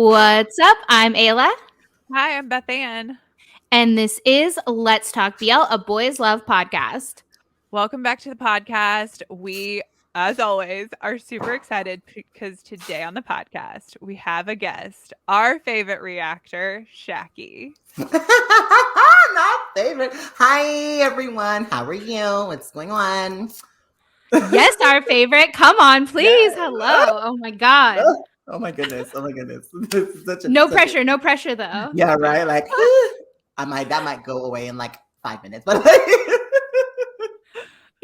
What's up? I'm Ayla. Hi, I'm Beth Ann. And this is Let's Talk BL, a boys love podcast. Welcome back to the podcast. We, as always, are super excited because today on the podcast, we have a guest, our favorite reactor, Shaqii. Not favorite. Hi, everyone. How are you? What's going on? Yes, our favorite. Come on, please. Yes. Hello. Oh my God. Oh my goodness. Oh my goodness. This is No pressure. No pressure, though. Yeah, right. Like that might go away in like 5 minutes, but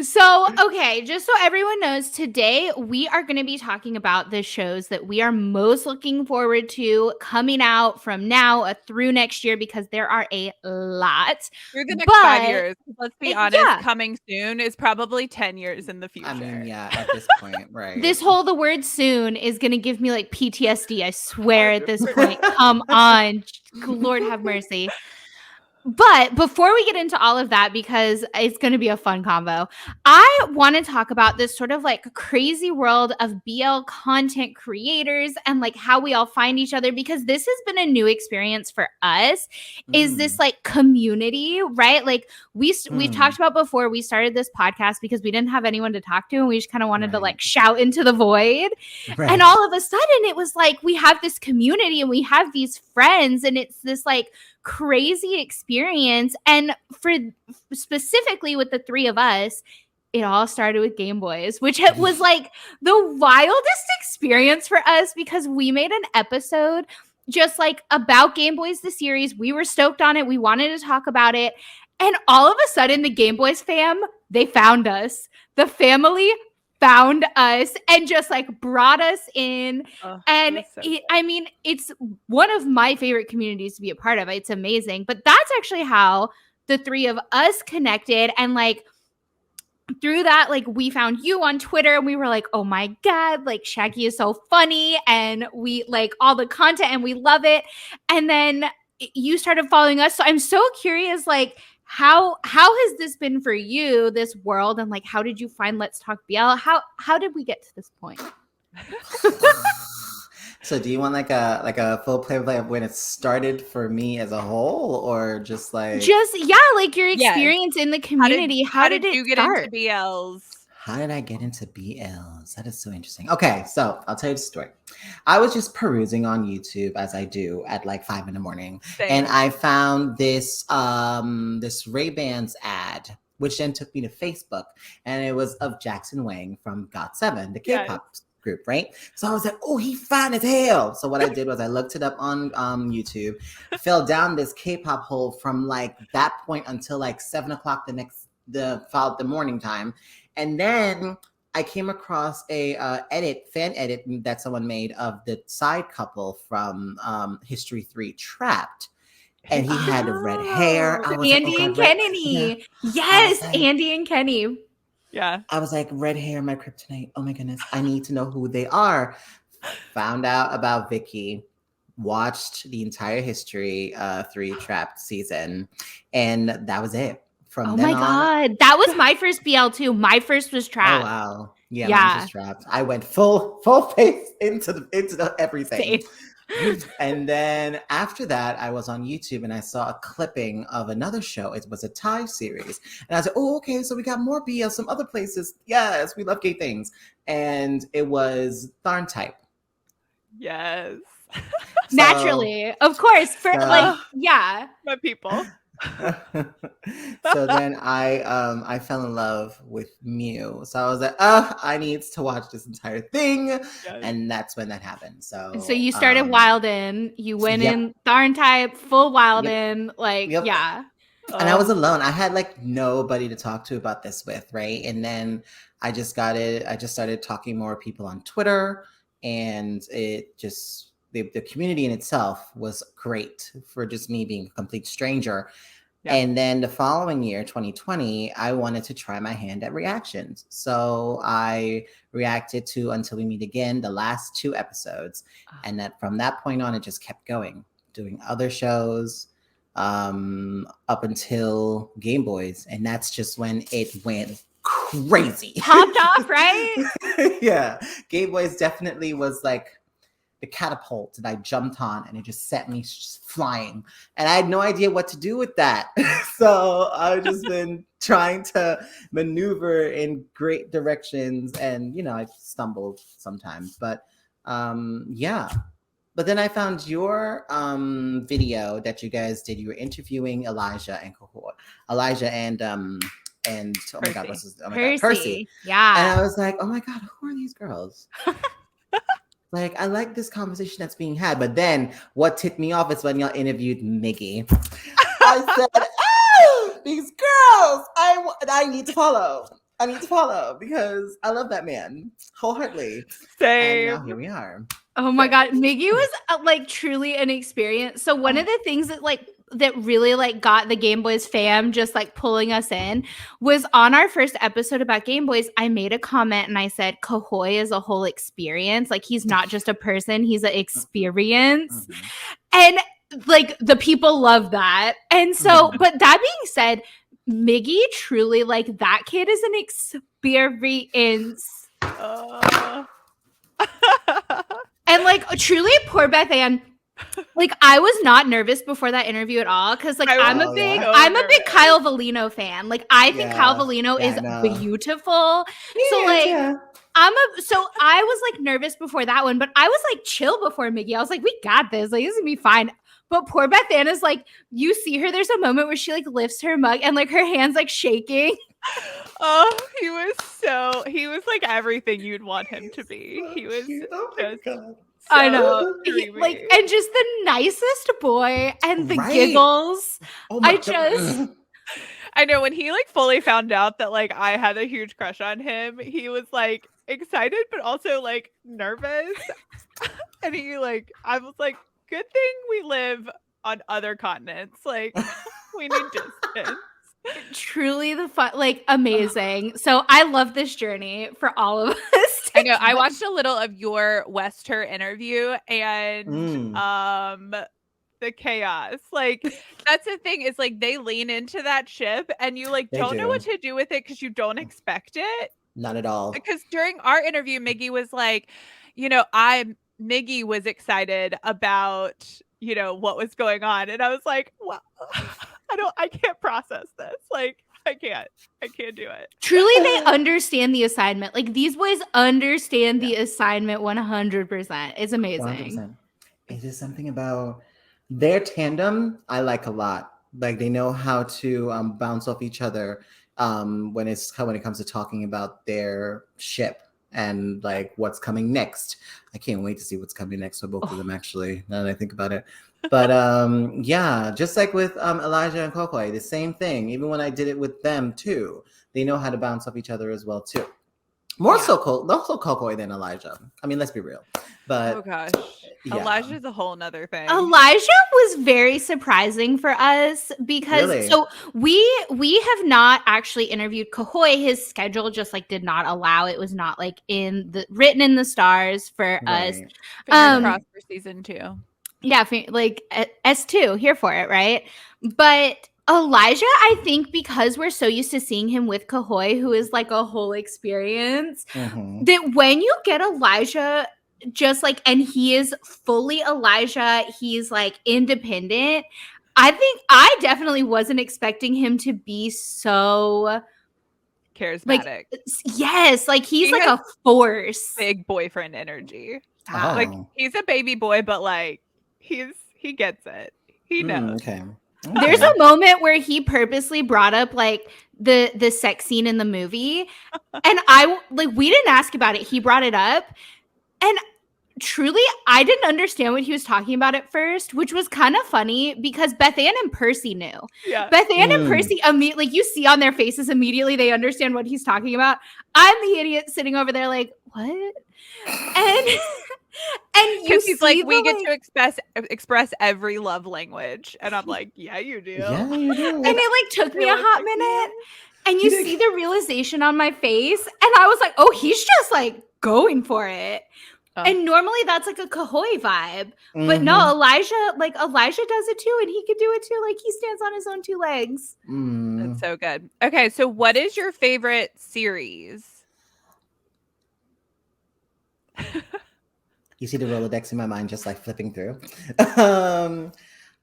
So, okay, just so everyone knows, today we are going to be talking about the shows that we are most looking forward to coming out from now through next year, because there are a lot. Through the next 5 years. Let's be honest, coming soon is probably 10 years in the future. I mean, yeah, at this point, right. The word soon is going to give me like PTSD, I swear, at this point. Come on. Lord have mercy. But before we get into all of that, because it's going to be a fun combo, I want to talk about this sort of like crazy world of BL content creators and like how we all find each other, because this has been a new experience for us. Is this like community, right? Like we've talked about before, we started this podcast because we didn't have anyone to talk to and we just kind of wanted to like shout into the void. Right. And all of a sudden it was like we have this community and we have these friends and it's this like crazy experience. And for specifically with the three of us, it all started with Gameboys, which was like the wildest experience for us because we made an episode just like about Gameboys the series. We were stoked on it. We wanted to talk about it. And all of a sudden the Gameboys fam, they found us. The family found us and just like brought us in. And I mean, it's one of my favorite communities to be a part of. It's amazing. But that's actually how the three of us connected. And like through that, like we found you on Twitter and we were like, oh my God, like Shaqii is so funny. And we like all the content and we love it. And then you started following us. So I'm so curious, like, how has this been for you, this world, and like how did you find Let's Talk BL? How did we get to this point? So do you want like a full play-by-play of when it started for me as a whole, or just like like your experience in the community? How did you get into BLs? How did I get into BLs? That is so interesting. Okay, so I'll tell you the story. I was just perusing on YouTube, as I do at like 5 a.m, and I found this this Ray-Bans ad, which then took me to Facebook, and it was of Jackson Wang from GOT7, the K-pop group, right? So I was like, oh, he fine as hell. So what I did was I looked it up on YouTube, fell down this K-pop hole from like that point until like 7 o'clock the morning time. And then I came across a fan edit that someone made of the side couple from History 3 Trapped. And he had red hair. Andy and Kenny. Yes, Andy and Kenny. Yeah. I was like, red hair, my kryptonite. Oh my goodness. I need to know who they are. Found out about Vicky. Watched the entire History 3 Trapped season. And that was it. From then on, God. That was my first BL too. My first was Trapped. Oh wow. Yeah. Mine was Trapped. I went full face into the everything. And then after that, I was on YouTube and I saw a clipping of another show. It was a Thai series. And I was like, oh, okay, so we got more BL, some other places. Yes, we love gay things. And it was Tharn Type. Yes. Naturally. Of course. My people. So then I fell in love with Mew. So I was like, I need to watch this entire thing. Yes. And that's when that happened. So you started Wild In. You went in Tharn Type, full Wild In. And I was alone. I had like nobody to talk to about this with, right? And then I just started talking more people on Twitter, and it just the community in itself was great for just me being a complete stranger. Yeah. And then the following year, 2020, I wanted to try my hand at reactions. So I reacted to Until We Meet Again, the last 2 episodes. And that from that point on, it just kept going, doing other shows up until Gameboys. And that's just when it went crazy. Popped off, right? Yeah. Gameboys definitely was like, the catapult that I jumped on, and it just sent me flying. And I had no idea what to do with that. So I've just been trying to maneuver in great directions, and I stumbled sometimes. But yeah. But then I found your video that you guys did. You were interviewing Elijah and oh my God, Percy. Yeah. And I was like, oh my God, who are these girls? Like, I like this conversation that's being had. But then what tipped me off is when y'all interviewed Miggy. I said, oh, these girls, I need to follow. I need to follow because I love that man wholeheartedly. Same. And now here we are. Oh my God. Miggy was like truly an experience. So one of the things that really like got the Gameboys fam just like pulling us in was on our first episode about Gameboys. I made a comment and I said, Kahoy is a whole experience. Like he's not just a person, he's an experience. And like the people love that. And so, but that being said, Miggy truly like that kid is an experience. And like truly poor Beth Ann, like I was not nervous before that interview at all because like I'm a big Kyle Valino fan. Like I think Kyle Valino is beautiful. So like so I was like nervous before that one, but I was like chill before Miggy. I was like, we got this. Like this is gonna be fine. But poor Beth Ann is like, you see her, there's a moment where she like lifts her mug and like her hand's like shaking. Oh, he was like everything you'd want him to be. He was I know. And just the nicest boy and the giggles. Oh I know when he like fully found out that like I had a huge crush on him, he was like excited but also like nervous. And I was like, good thing we live on other continents. Like we need distance. Truly the fun, like amazing. So I love this journey for all of us. I know. I watched a little of your Wester interview and the chaos. Like that's the thing is like they lean into that ship and you like don't know what to do with it because you don't expect it. Not at all. Because during our interview, Miggy was like, Miggy was excited about what was going on, and I was like, well, I can't process this. Like, I can't do it. Truly, they understand the assignment. Like these boys understand the assignment 100%. It's amazing. 100%. It is something about their tandem I like a lot. Like they know how to bounce off each other when it comes to talking about their ship and like what's coming next. I can't wait to see what's coming next for both of them, actually, now that I think about it. But yeah, just like with Elijah and Kokoi, the same thing. Even when I did it with them too, they know how to bounce off each other as well too. More so Kokoi than Elijah. I mean, let's be real. But oh gosh, Elijah's a whole nother thing. Elijah was very surprising for us because so we have not actually interviewed Kahoy. His schedule just like did not allow. It was not like written in the stars for us. Fingers crossed for season 2. Yeah, like S2 here for it, right? But Elijah, I think because we're so used to seeing him with Kahoy, who is like a whole experience, that when you get Elijah just like, and he is fully Elijah, he's like independent. I think I definitely wasn't expecting him to be so charismatic. Like, yes, like he's like a force. Big boyfriend energy. Like he's a baby boy, but like he gets it. He knows. Okay. There's a moment where he purposely brought up like the sex scene in the movie, and we didn't ask about it. He brought it up, and truly, I didn't understand what he was talking about at first, which was kind of funny because Beth Ann and Percy knew. Yeah. Beth Ann and Percy immediately, like you see on their faces immediately, they understand what he's talking about. I'm the idiot sitting over there like, what? And you he's like, we get to express every love language, and I'm like, yeah, you do. Yeah, you do. And it like took me a hot minute, and you see the realization on my face, and I was like, oh, he's just like going for it. And normally that's like a Kahoy vibe, but no, Elijah does it too, and he could do it too. Like he stands on his own 2 legs. That's so good. Okay, so what is your favorite series? You see the Rolodex in my mind just like flipping through. um,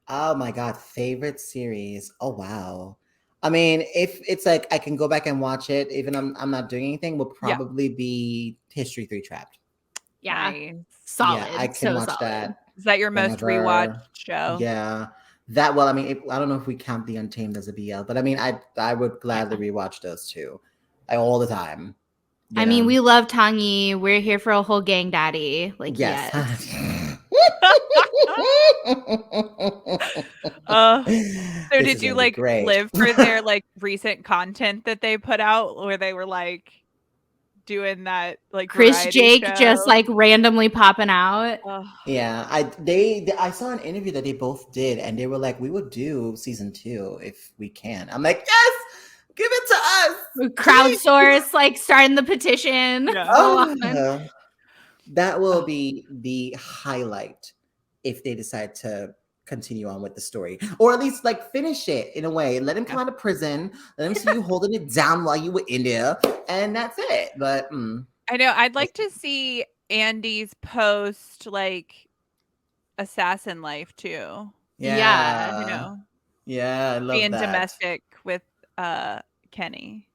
oh my God, favorite series. Oh wow. I mean, if it's like I can go back and watch it, even I'm not doing anything, will probably be History 3 Trapped. Yeah. Nice. Solid. Yeah, I can so watch solid. that Is that your most rewatched whenever. show? Yeah. That well, I mean, I don't know if we count The Untamed as a BL, but I mean, I would gladly rewatch those two, all the time. I mean, we love Tangi. We're here for a whole gang daddy. Like, yes. So did you like live for their like recent content that they put out, where they were like doing that like Chris Jake show? just like randomly popping out? Yeah, I saw an interview that they both did, and they were like, we would do season 2 if we can. I'm like, yes, give it to us. Crowdsource, like starting the petition. Yeah. That will be the highlight if they decide to continue on with the story, or at least like finish it in a way. Let him come out of prison. Let him see you holding it down while you were in there, and that's it. But I know I'd like to see Andy's post like assassin life too. Yeah. You know. Yeah, I love being that. domestic with Kenny.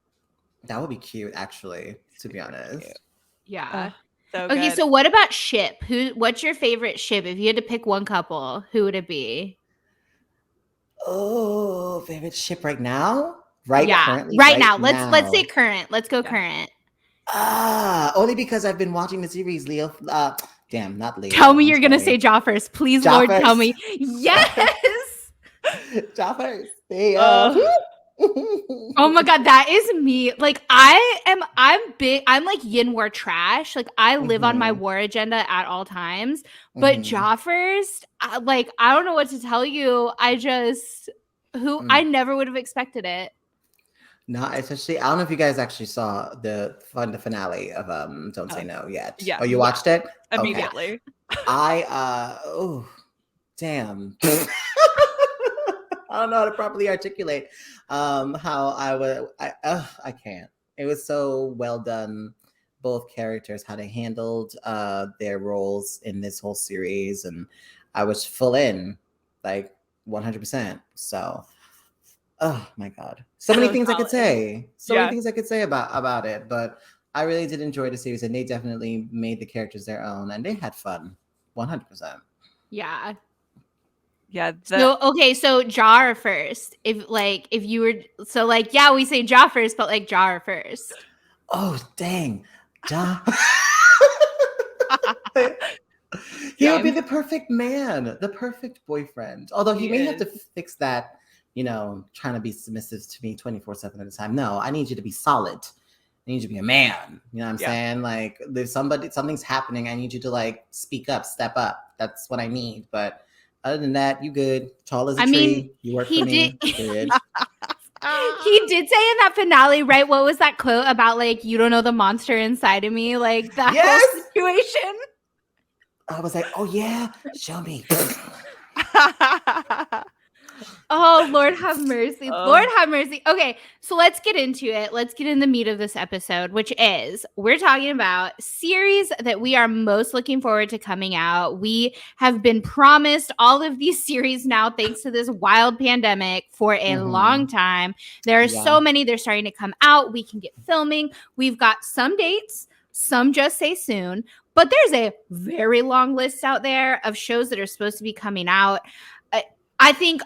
That would be cute, actually, to be honest. Cute. Yeah. So okay, good. so what about ship? What's your favorite ship? If you had to pick one couple, who would it be? Oh, favorite ship right now? Currently, right now. Let's say current. Let's go current. Only because I've been watching the series, Leo. Damn, not Leo. Tell me you're gonna say Ja first, please, Lord. Tell me. Yes. Ja first. Oh my God, that is me. Like I'm big. I'm like yin war trash. Like I live on my war agenda at all times. But Ja first, like I don't know what to tell you. I never would have expected it. No, especially I don't know if you guys actually saw the finale of Don't Say No yet. Yeah. Oh, you watched it? Immediately. Okay. Damn. I don't know how to properly articulate how I can't. It was so well done. Both characters, how they handled their roles in this whole series, and I was full in, like 100%. So, oh my God, so many things I could say. Many things I could say about it, but I really did enjoy the series, and they definitely made the characters their own, and they had fun, 100%. Yeah. Yeah. So Jar first. If you were we say Ja first, but like Jar first. Oh dang, Ja. He would be the perfect man, the perfect boyfriend. Although he may have to fix that, trying to be submissive to me 24/7 at a time. No, I need you to be solid. I need you to be a man. You know what I'm saying? Like, if something's happening, I need you to like speak up, step up. That's what I need. But other than that, you good. Tall as a tree. You work for me. Good. He did say in that finale, right? What was that quote about like, you don't know the monster inside of me? Like that whole situation. I was like, oh yeah, show me. Oh, Lord have mercy. Lord have mercy. Okay, so let's get into it. Let's get in the meat of this episode, which is we're talking about series that we are most looking forward to coming out. We have been promised all of these series now, thanks to this wild pandemic, for a long time. There are so many. They're starting to come out. We can get filming. We've got some dates. Some just say soon. But there's a very long list out there of shows that are supposed to be coming out. I think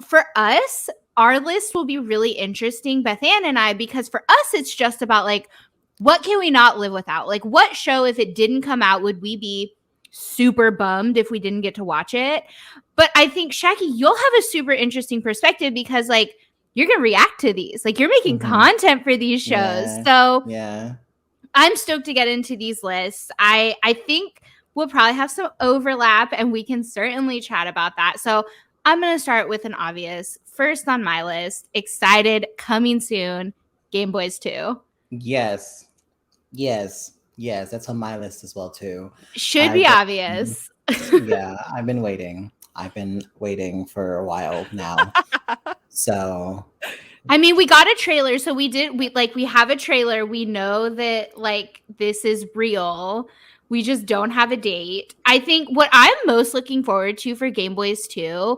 for us, our list will be really interesting, Beth Ann and I, because for us, it's just about like, what can we not live without? Like, what show, if it didn't come out, would we be super bummed if we didn't get to watch it? But I think, Shaqii, you'll have a super interesting perspective because like, you're going to react to these. Like, you're making content for these shows. So I'm stoked to get into these lists. I think we'll probably have some overlap and we can certainly chat about that. So I'm going to start with an obvious. First on my list, excited, coming soon, Gameboys 2. Yes. That's on my list as well, too. Should be obvious. Yeah, I've been waiting. For a while now. So... I mean, we got a trailer, so we have a trailer. We know that like this is real. We just don't have a date. I think what I'm most looking forward to for Gameboys 2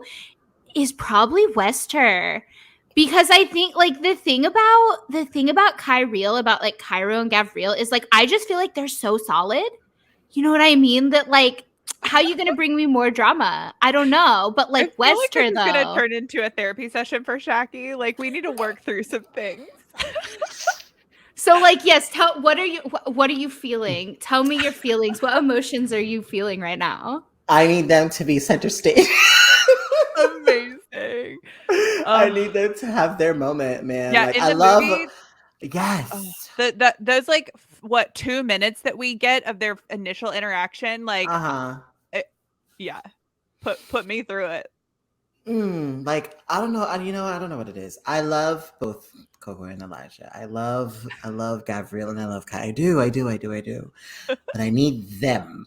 is probably Wester. Because I think like the thing about Kyriel, about like Cairo and Gavriel is like I just feel like they're so solid. You know what I mean? That like how are you gonna bring me more drama? I don't know. But like I feel like Wester this is gonna though. turn into a therapy session for Shaqii. Like we need to work through some things. So like yes, what are you feeling? Tell me your feelings. What emotions are you feeling right now? I need them to be center stage. Amazing. I need them to have their moment, man. Yeah, Like in I the love movie, yes. those like what 2 minutes that we get of their initial interaction, like yeah, put me through it. Like I don't know, I don't know what it is. I love both Coco and Elijah. I love Gabrielle and I love Kai. I do. But I need them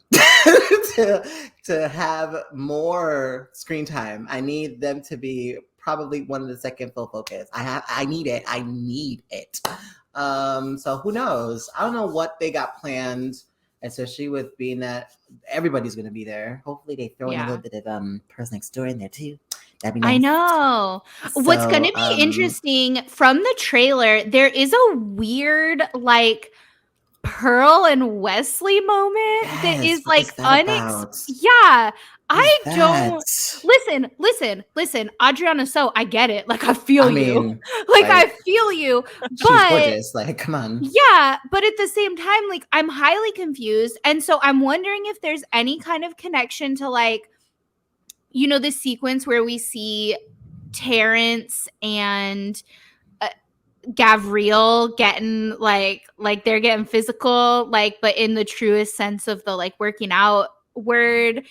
to have more screen time. I need them to be probably one of the second full focus. I need it. So who knows? I don't know what they got planned, especially with being that everybody's gonna be there. Hopefully they throw in a little bit of Pearls Next Door in there too. That'd be nice. I know. What's going to be interesting from the trailer, there is a weird like Pearl and Wesley moment that is like yeah. Listen, Adriana, so I get it. Like I feel you. Like I feel you. But she's gorgeous. Like, come on. Yeah, but at the same time, like I'm highly confused. And so I'm wondering if there's any kind of connection to like, you know, the sequence where we see Terrence and Gavriel getting like they're getting physical, like, but in the truest sense of the like working out word,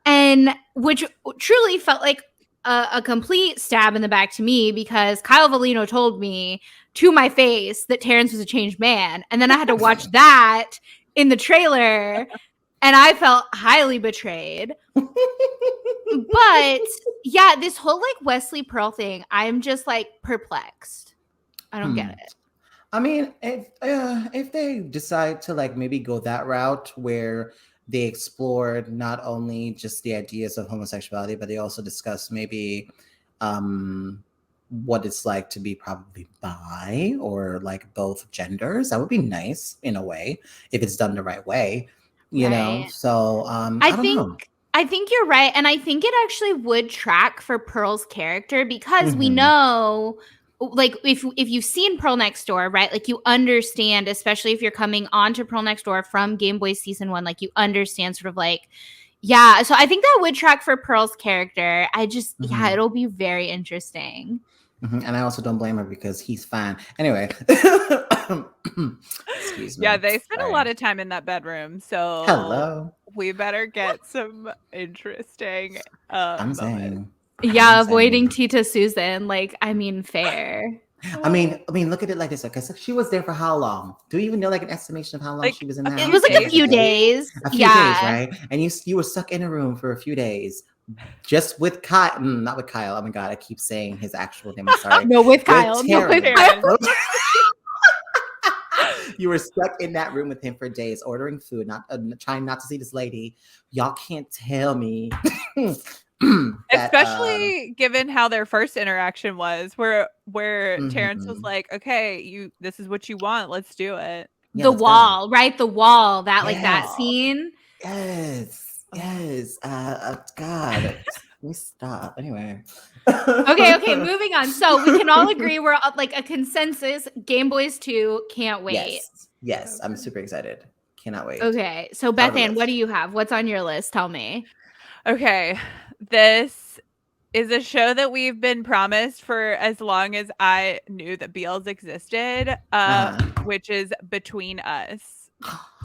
and which truly felt like a complete stab in the back to me because Kyle Valino told me to my face that Terrence was a changed man, and then I had to watch that in the trailer. And I felt highly betrayed. But yeah, this whole like Wesley Pearl thing, I'm just like perplexed. I don't get it. I mean, if they decide to like maybe go that route where they explored not only just the ideas of homosexuality, but they also discuss maybe what it's like to be probably bi or like both genders, that would be nice in a way if it's done the right way. You know, so I don't know. I think you're right, and I think it actually would track for Pearl's character because we know, like, if you've seen Pearl Next Door, right? Like, you understand, especially if you're coming onto Pearl Next Door from Gameboys season 1, like, you understand sort of like, yeah. So I think that would track for Pearl's character. I just, yeah, it'll be very interesting. And I also don't blame her because he's fine. Anyway. Excuse me. Yeah, they spent a lot of time in that bedroom. So hello. We better get some interesting I'm saying. Yeah, avoiding Tita Susan. Like, I mean, fair. I mean, look at it like this. Okay, so she was there for how long? Do you even know like an estimation of how long she was in there? It was like a few days. A few days, right? And you were stuck in a room for a few days. Just with Kyle, not with Kyle. Oh my god, I keep saying his actual name. I'm sorry. No, with Kyle. No, with Kyle. You were stuck in that room with him for days, ordering food, not trying not to see this lady. Y'all can't tell me. Especially given how their first interaction was, where Terrence was like, "Okay, this is what you want. Let's do it." Yeah, the wall, right? The wall. That like that scene. Yes. God. We stop. Anyway. Okay. Moving on. So we can all agree we're like a consensus. Gameboys 2 can't wait. Yes. I'm super excited. Cannot wait. Okay. So Beth Ann, what do you have? What's on your list? Tell me. Okay. This is a show that we've been promised for as long as I knew that BLs existed, which is Between Us.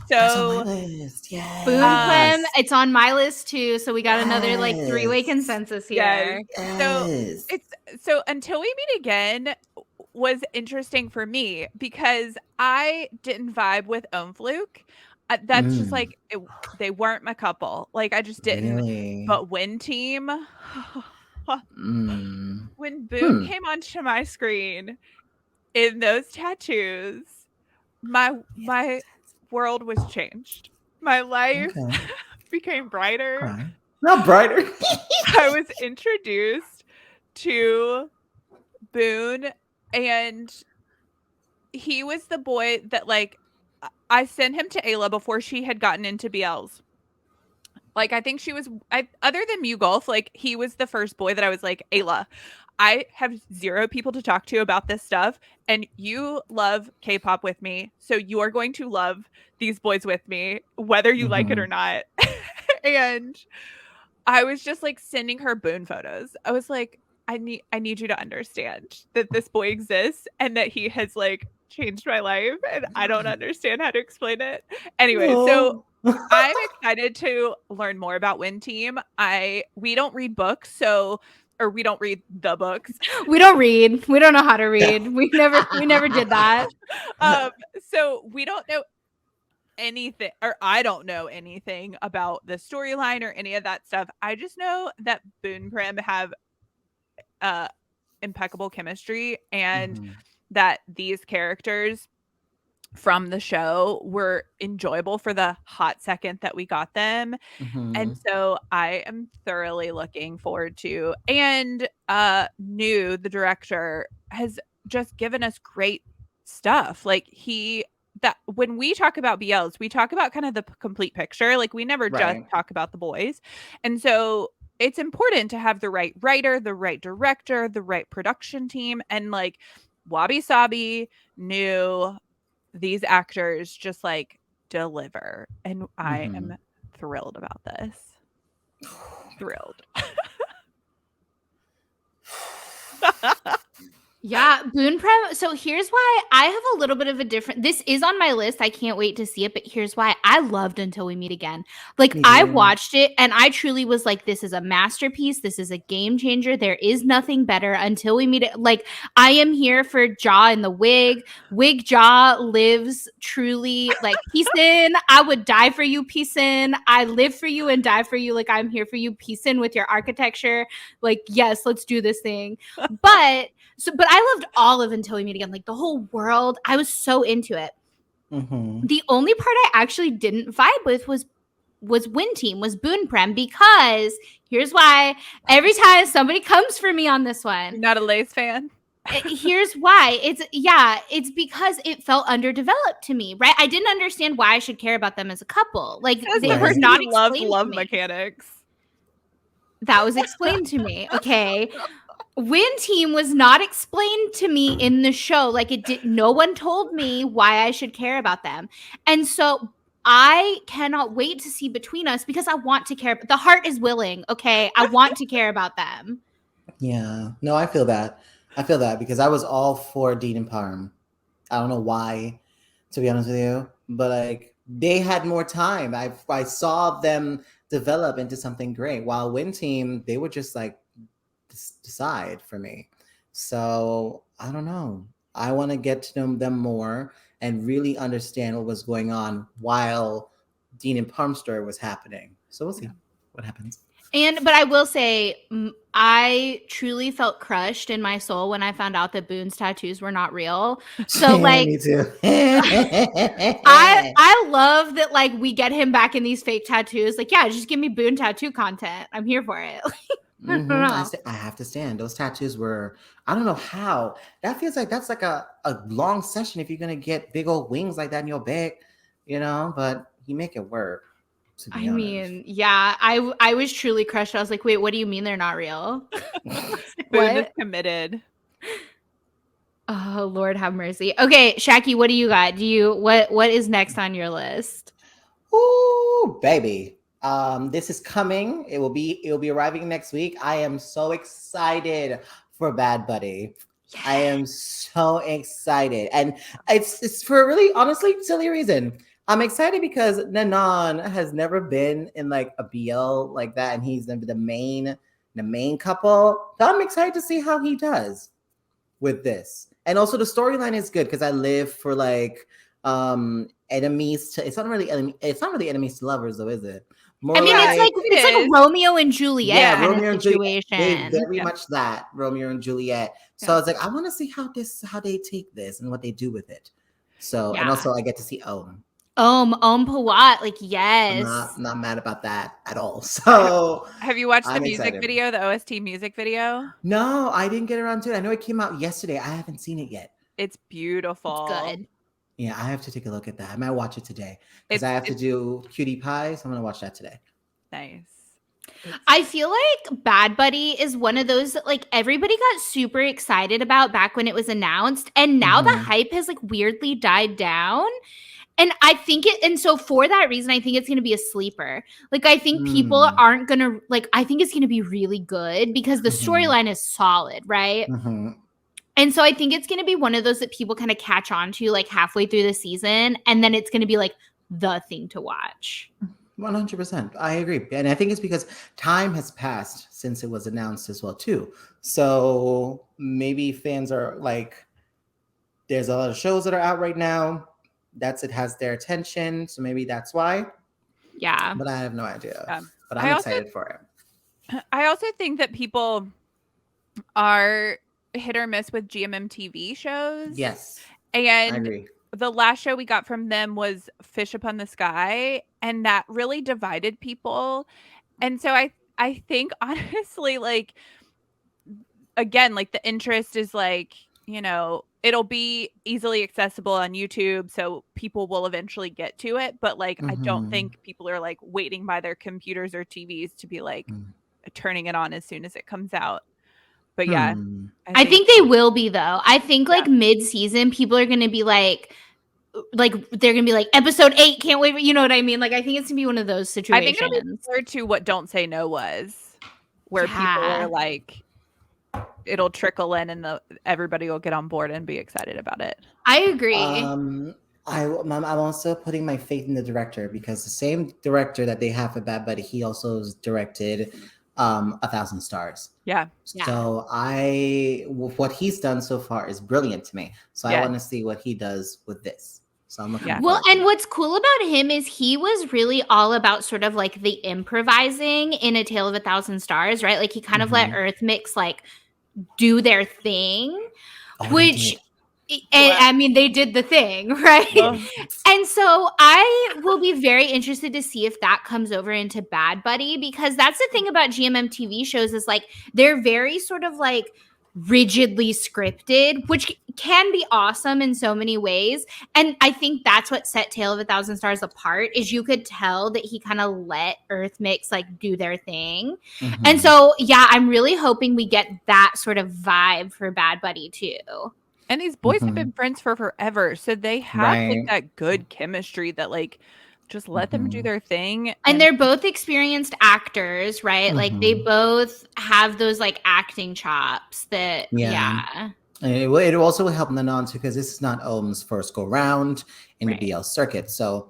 So on my list. Yes. Boom Clem, it's on my list too. So we got another like 3-way consensus here. Yes. So Until We Meet Again was interesting for me because I didn't vibe with Fluke. That's just like they weren't my couple. Like I just didn't. Really? But Win Team, when Boom came onto my screen in those tattoos, my world was changed. my life Okay. became brighter. Okay. Not brighter. I was introduced to Boone, and he was the boy that, like, I sent him to Ayla before she had gotten into BLs. Like, I think she was, other than Mew Golf, like, he was the first boy that I was like, Ayla, I have 0 people to talk to about this stuff, and you love K-pop with me, so you are going to love these boys with me, whether you like it or not. And I was just like sending her Boone photos. I was like, I need you to understand that this boy exists and that he has like changed my life, and I don't understand how to explain it. Anyway, so Oh. I'm excited to learn more about Win Team. We don't read books, or we don't read the books. We don't read. We don't know how to read. We never did that. So we don't know anything, or I don't know anything about the storyline or any of that stuff. I just know that Boone Prim have impeccable chemistry, and that these characters from the show were enjoyable for the hot second that we got them. And so I am thoroughly looking forward to, and New, the director, has just given us great stuff. Like, that when we talk about BLs, we talk about kind of the complete picture. Like, we never just Right. talk about the boys. And so it's important to have the right writer, the right director, the right production team, and like Wabi Sabi, New, these actors just like deliver. And I am thrilled about this. Thrilled. Yeah, Boone Prem. So here's why I have a little bit of a different. This is on my list. I can't wait to see it. But here's why I loved Until We Meet Again. Like, I watched it and I truly was like, this is a masterpiece. This is a game changer. There is nothing better. Until We Meet it. Like, I am here for Jaw in the wig. Wig Jaw lives truly. Like, peace in. I would die for you, peace in. I live for you and die for you. Like, I'm here for you, peace in, with your architecture. Like, yes, let's do this thing. But I loved all of Until We Meet Again, like the whole world. I was so into it. The only part I actually didn't vibe with was Win Team, was Boone Prem, because here's why. Every time somebody comes for me on this one, You're not a Lays fan? Here's why. It's because it felt underdeveloped to me, right? I didn't understand why I should care about them as a couple. Like, they were not explained love to me. mechanics. That was explained to me. Okay. Win Team was not explained to me in the show. Like, no one told me why I should care about them. And so I cannot wait to see Between Us, because I want to care. The heart is willing. Okay. I want to care about them. Yeah. No, I feel that. Because I was all for Dean and Parm. I don't know why, to be honest with you, but like, they had more time. I saw them develop into something great, while Win Team, they were just like, decide for me. So I don't know. I want to get to know them more and really understand what was going on while Dean and Parm's story was happening. So we'll see what happens. But I will say, I truly felt crushed in my soul when I found out that Boone's tattoos were not real. So like, me too. I love that, like, we get him back in these fake tattoos. Like, yeah, just give me Boone tattoo content. I'm here for it. I have to stand. Those tattoos were, I don't know how. That feels like that's like a long session if you're gonna get big old wings like that in your back, but you make it work. I mean, yeah, I was truly crushed. I was like, wait, what do you mean they're not real? Boone is committed. Oh, Lord have mercy. Okay, Shaqii, what do you got? What is next on your list? Ooh, baby. This is coming. It will be arriving next week. I am so excited for Bad Buddy. Yes. I am so excited. And it's for a really, honestly, silly reason. I'm excited because Nanon has never been in like a BL like that, and he's the main couple. So I'm excited to see how he does with this. And also the storyline is good because I live for like enemies to, it's not really enemies to lovers though, is it? More, I mean, it's like a Romeo and Juliet kind Romeo of situation. And Juliet, very much that Romeo and Juliet. So I was like, I want to see how they take this and what they do with it. So and also I get to see Owen. Pawat, like I'm yes. not mad about that at all. So Have you watched the I'm music excited. video, the OST music video? No, I didn't get around to it. I know it came out yesterday. I haven't seen it yet. It's beautiful. It's good. Yeah, I have to take a look at that. I might watch it today because I have to do Cutie Pie, so I'm gonna watch that today. Nice. I feel like Bad Buddy is one of those that like everybody got super excited about back when it was announced, and now the hype has like weirdly died down. And I think and so for that reason, I think it's going to be a sleeper. Like, I think people aren't going to, like, I think it's going to be really good because the storyline is solid, right? And so I think it's going to be one of those that people kind of catch on to like halfway through the season. And then it's going to be like the thing to watch. 100%. I agree. And I think it's because time has passed since it was announced as well, too. So maybe fans are like, there's a lot of shows that are out right now. It has their attention, so maybe that's why. Yeah. But I have no idea. Yeah. But I'm excited for it. I also think that people are hit or miss with GMMTV shows. Yes. And I agree. The last show we got from them was Fish Upon the Sky, and that really divided people. And so I think honestly, like, again, like the interest is like, you know, it'll be easily accessible on YouTube, so people will eventually get to it. But like, I don't think people are like waiting by their computers or TVs to be like turning it on as soon as it comes out. But yeah, I think they will be though. I think like mid-season, people are going to be like they're going to be like episode 8, can't wait. You know what I mean? Like, I think it's going to be one of those situations. I think it'll be similar to what Don't Say No was, where people are like, it'll trickle in and everybody will get on board and be excited about it. I agree. I'm also putting my faith in the director because the same director that they have for Bad Buddy, he also has directed 1,000 Stars. Yeah. So what he's done so far is brilliant to me. So I want to see what he does with this. So I'm looking Well, and what's cool about him is he was really all about sort of like the improvising in A Tale of 1,000 Stars, right? Like he kind of let Earth Mix like do their thing, which and I mean they did the thing, right? And so I will be very interested to see if that comes over into Bad Buddy, because that's the thing about GMM TV shows is like they're very sort of like rigidly scripted, which can be awesome in so many ways. And I think that's what set Tale of 1,000 Stars apart, is you could tell that he kind of let Earth Mix like do their thing. And so, yeah, I'm really hoping we get that sort of vibe for Bad Buddy too. And these boys have been friends for forever. So they have like that good chemistry that like just let them do their thing. And they're both experienced actors, right? Like they both have those like acting chops that, It also will help Nanon too, because this is not Ohm's first go round in the BL circuit. So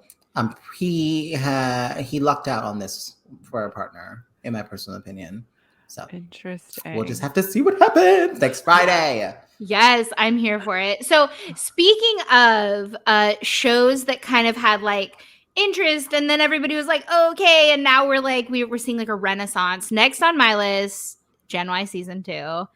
he lucked out on this for a partner, in my personal opinion. So interesting. We'll just have to see what happens next Friday. Yes, I'm here for it. So speaking of shows that kind of had like interest and then everybody was like, okay, and now we're like we're seeing like a renaissance. Next on my list, Gen Y season 2.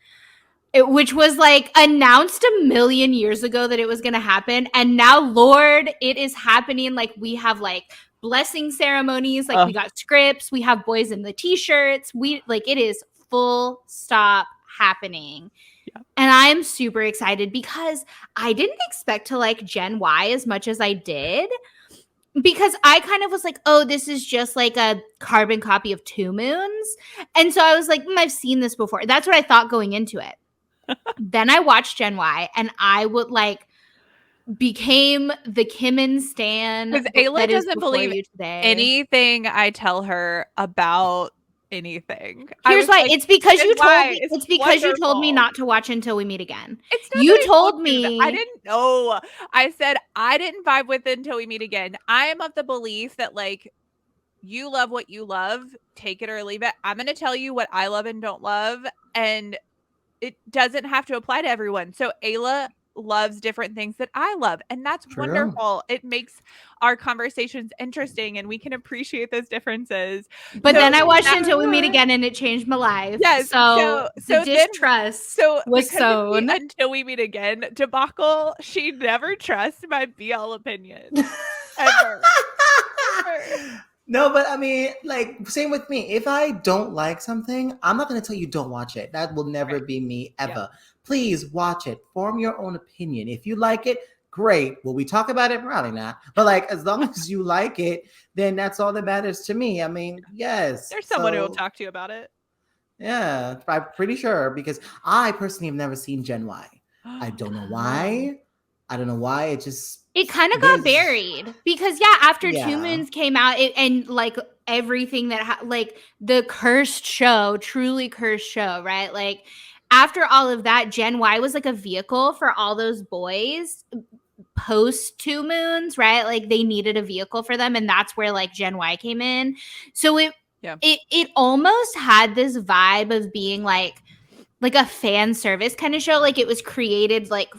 Which was like announced 1,000,000 years ago that it was going to happen. And now, Lord, it is happening. Like we have like blessing ceremonies, like we got scripts, we have boys in the t-shirts. It is full stop happening. Yeah. And I am super excited because I didn't expect to like Gen Y as much as I did. Because I kind of was like, oh, this is just like a carbon copy of Two Moons. And so I was like, I've seen this before. That's what I thought going into it. Then I watched Gen Y and I would like became the Kimmin stan. Because Ayla doesn't believe anything I tell her about anything. Here's why. Like, it's because you told me. It's because you told me not to watch Until We Meet Again. It's not you told me. I didn't know. I said I didn't vibe with it Until We Meet Again. I am of the belief that like you love what you love, take it or leave it. I'm going to tell you what I love and don't love, and it doesn't have to apply to everyone. So Ayla loves different things that I love, and that's wonderful. It makes our conversations interesting and we can appreciate those differences. But then I watched Until We Meet Again and it changed my life. Yes. So the distrust was sown. Until We Meet Again debacle, she never trusts my BL opinion. Ever. No, but I mean, like, same with me. If I don't like something, I'm not going to tell you don't watch it. That will never Right. be me ever. Yeah. Please watch it. Form your own opinion. If you like it, great. Will we talk about it? Probably not. But like, as long as you like it, then that's all that matters to me. I mean, yes. There's someone who will So, talk to you about it. yeah, I'm pretty sure because I personally have never seen Gen Y. I don't know why. I don't know why. It kind of got there's- buried because after Two Yeah. Moons came out and like everything that like the cursed show, truly cursed show, right? Like after all of that, Gen Y was like a vehicle for all those boys post Two Moons, right? Like they needed a vehicle for them, and that's where like Gen Y came in. So it almost had this vibe of being like a fan service kind of show. Like it was created like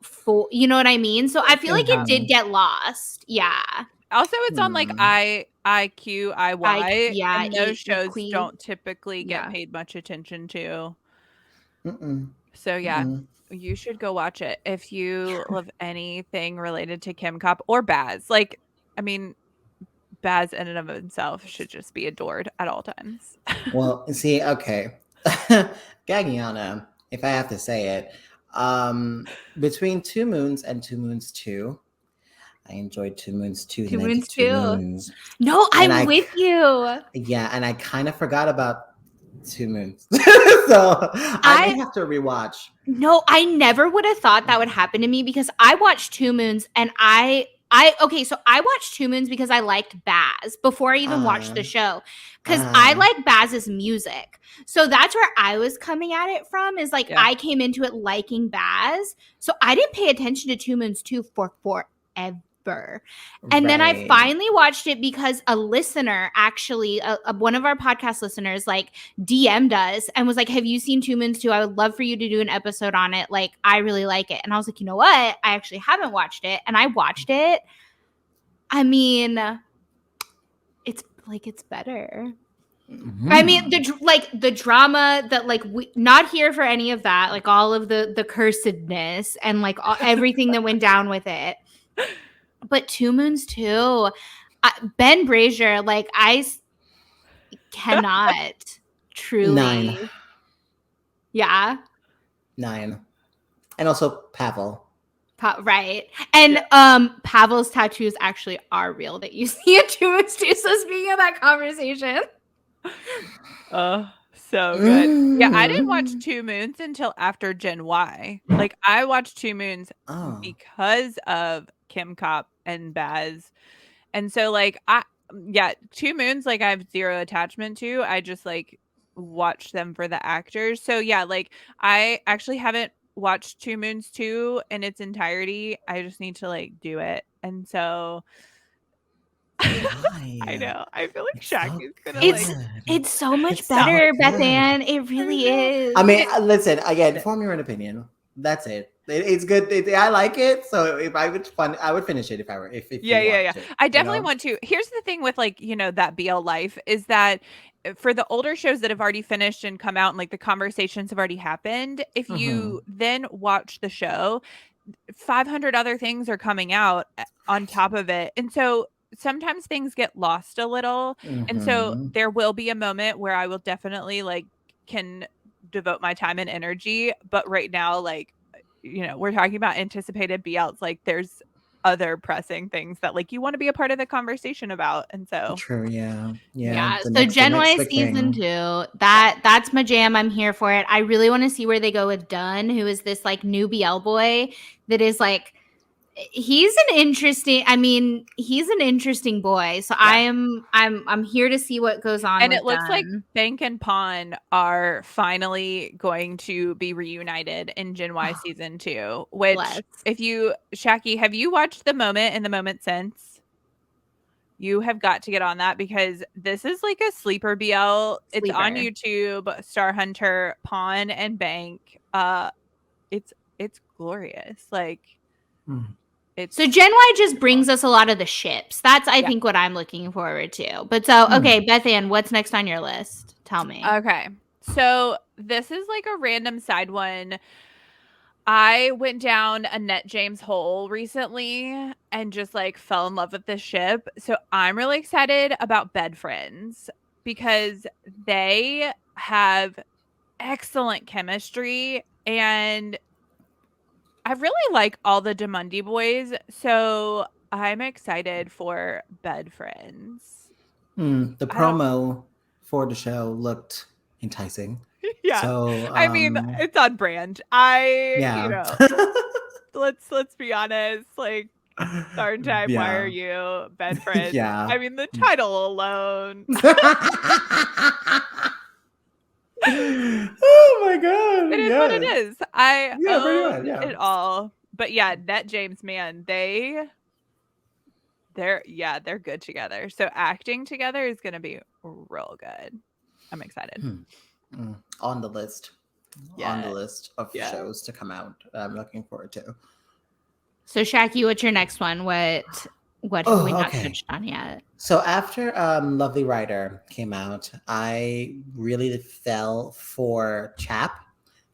for, you know what I mean? So I feel like it did get lost. Yeah. Also, it's on like IQ, IY, yeah, and those shows Equi. don't typically get Yeah. paid much attention to. Mm-mm. So yeah, Mm-mm. you should go watch it if you love anything related to Kim Cop or Baz. Like, I mean, Baz in and of himself should just be adored at all times. Well, see, okay. Gagiana, if I have to say it, between Two Moons and Two Moons 2, I enjoyed Two Moons 2, Two the Moons 92 2. Moons. No, And I'm with you. Yeah, and I kind of forgot about Two Moons. So I may have to rewatch. No, I never would have thought that would happen to me because I watched Two Moons and okay, so I watched Two Moons because I liked Baz before I even watched the show. Because I like Baz's music. So that's where I was coming at it from, is like I came into it liking Baz. So I didn't pay attention to Two Moons 2 for forever. And then I finally watched it because a listener, actually, one of our podcast listeners, like DM'd us and was like, have you seen Two Moons 2? I would love for you to do an episode on it. Like, I really like it. And I was like, you know what? I actually haven't watched it. And I watched it. I mean, it's like, it's better. Mm-hmm. I mean, the drama that like we not here for any of that, like all of the cursedness and like everything that went down with it. But Two Moons 2, Ben Brazier, like I cannot truly. 9. Yeah. 9. And also Pavel. Right. And Pavel's tattoos actually are real that you see in Two Moons 2. So speaking of that conversation. So good. Yeah, I didn't watch Two Moons until after Gen Y. Like I watched Two Moons because of Kim Cop and Baz. And so like Two Moons, like I have zero attachment to. I just like watch them for the actors. So yeah, like I actually haven't watched Two Moons 2 in its entirety. I just need to like do it. And so I know. I feel like Shaqii's gonna it's so much better, Beth Ann. It really is. I mean, listen, again, form your own opinion. That's it. It's good. I like it. So if I would I would finish it if I were if yeah. I definitely want to. Here's the thing with like, that BL life is that for the older shows that have already finished and come out and like the conversations have already happened, if you then watch the show, 500 other things are coming out on top of it. And so sometimes things get lost a little. And so there will be a moment where I will definitely like can devote my time and energy. But right now, like, we're talking about anticipated BLs. Like there's other pressing things that like you want to be a part of the conversation about. And so true. Yeah. So Gen Y season 2, that's my jam. I'm here for it. I really want to see where they go with Dunn, who is this like new BL boy that is like, he's an interesting boy. So I'm here to see what goes on. And it looks like Bank and Pawn are finally going to be reunited in Gen Y season 2, which Shaqii, have you watched The Moment and The Moment Since? You have got to get on that because this is like a sleeper BL. It's on YouTube, Star Hunter, Pawn and Bank. It's glorious. Like so Gen Y just brings us a lot of the ships. That's I think what I'm looking forward to. But so okay, Beth Ann, what's next on your list? Tell me. Okay. So this is like a random side one. I went down a Net James hole recently and just like fell in love with this ship. So I'm really excited about Bed Friends because they have excellent chemistry and I really like all the Demundi boys. So I'm excited for Bed Friends. The I don't promo for the show looked enticing. yeah. So, I mean, it's on brand. I, you yeah. know, let's be honest, like Darn time, why are Yeah. you Bed Friends? Yeah. I mean, the title alone. Oh my god. It is what it Yes. is. I Yeah, pretty much. own Yeah. it all. But yeah, Net James, man, they're good together. So acting together is gonna be real good. I'm excited. On the list. On the Yeah. list of Yeah. shows to come out. I'm looking forward to. So Shaqii, what's your next one? What have we not touched on yet? So after Lovely Rider came out, I really fell for Chap.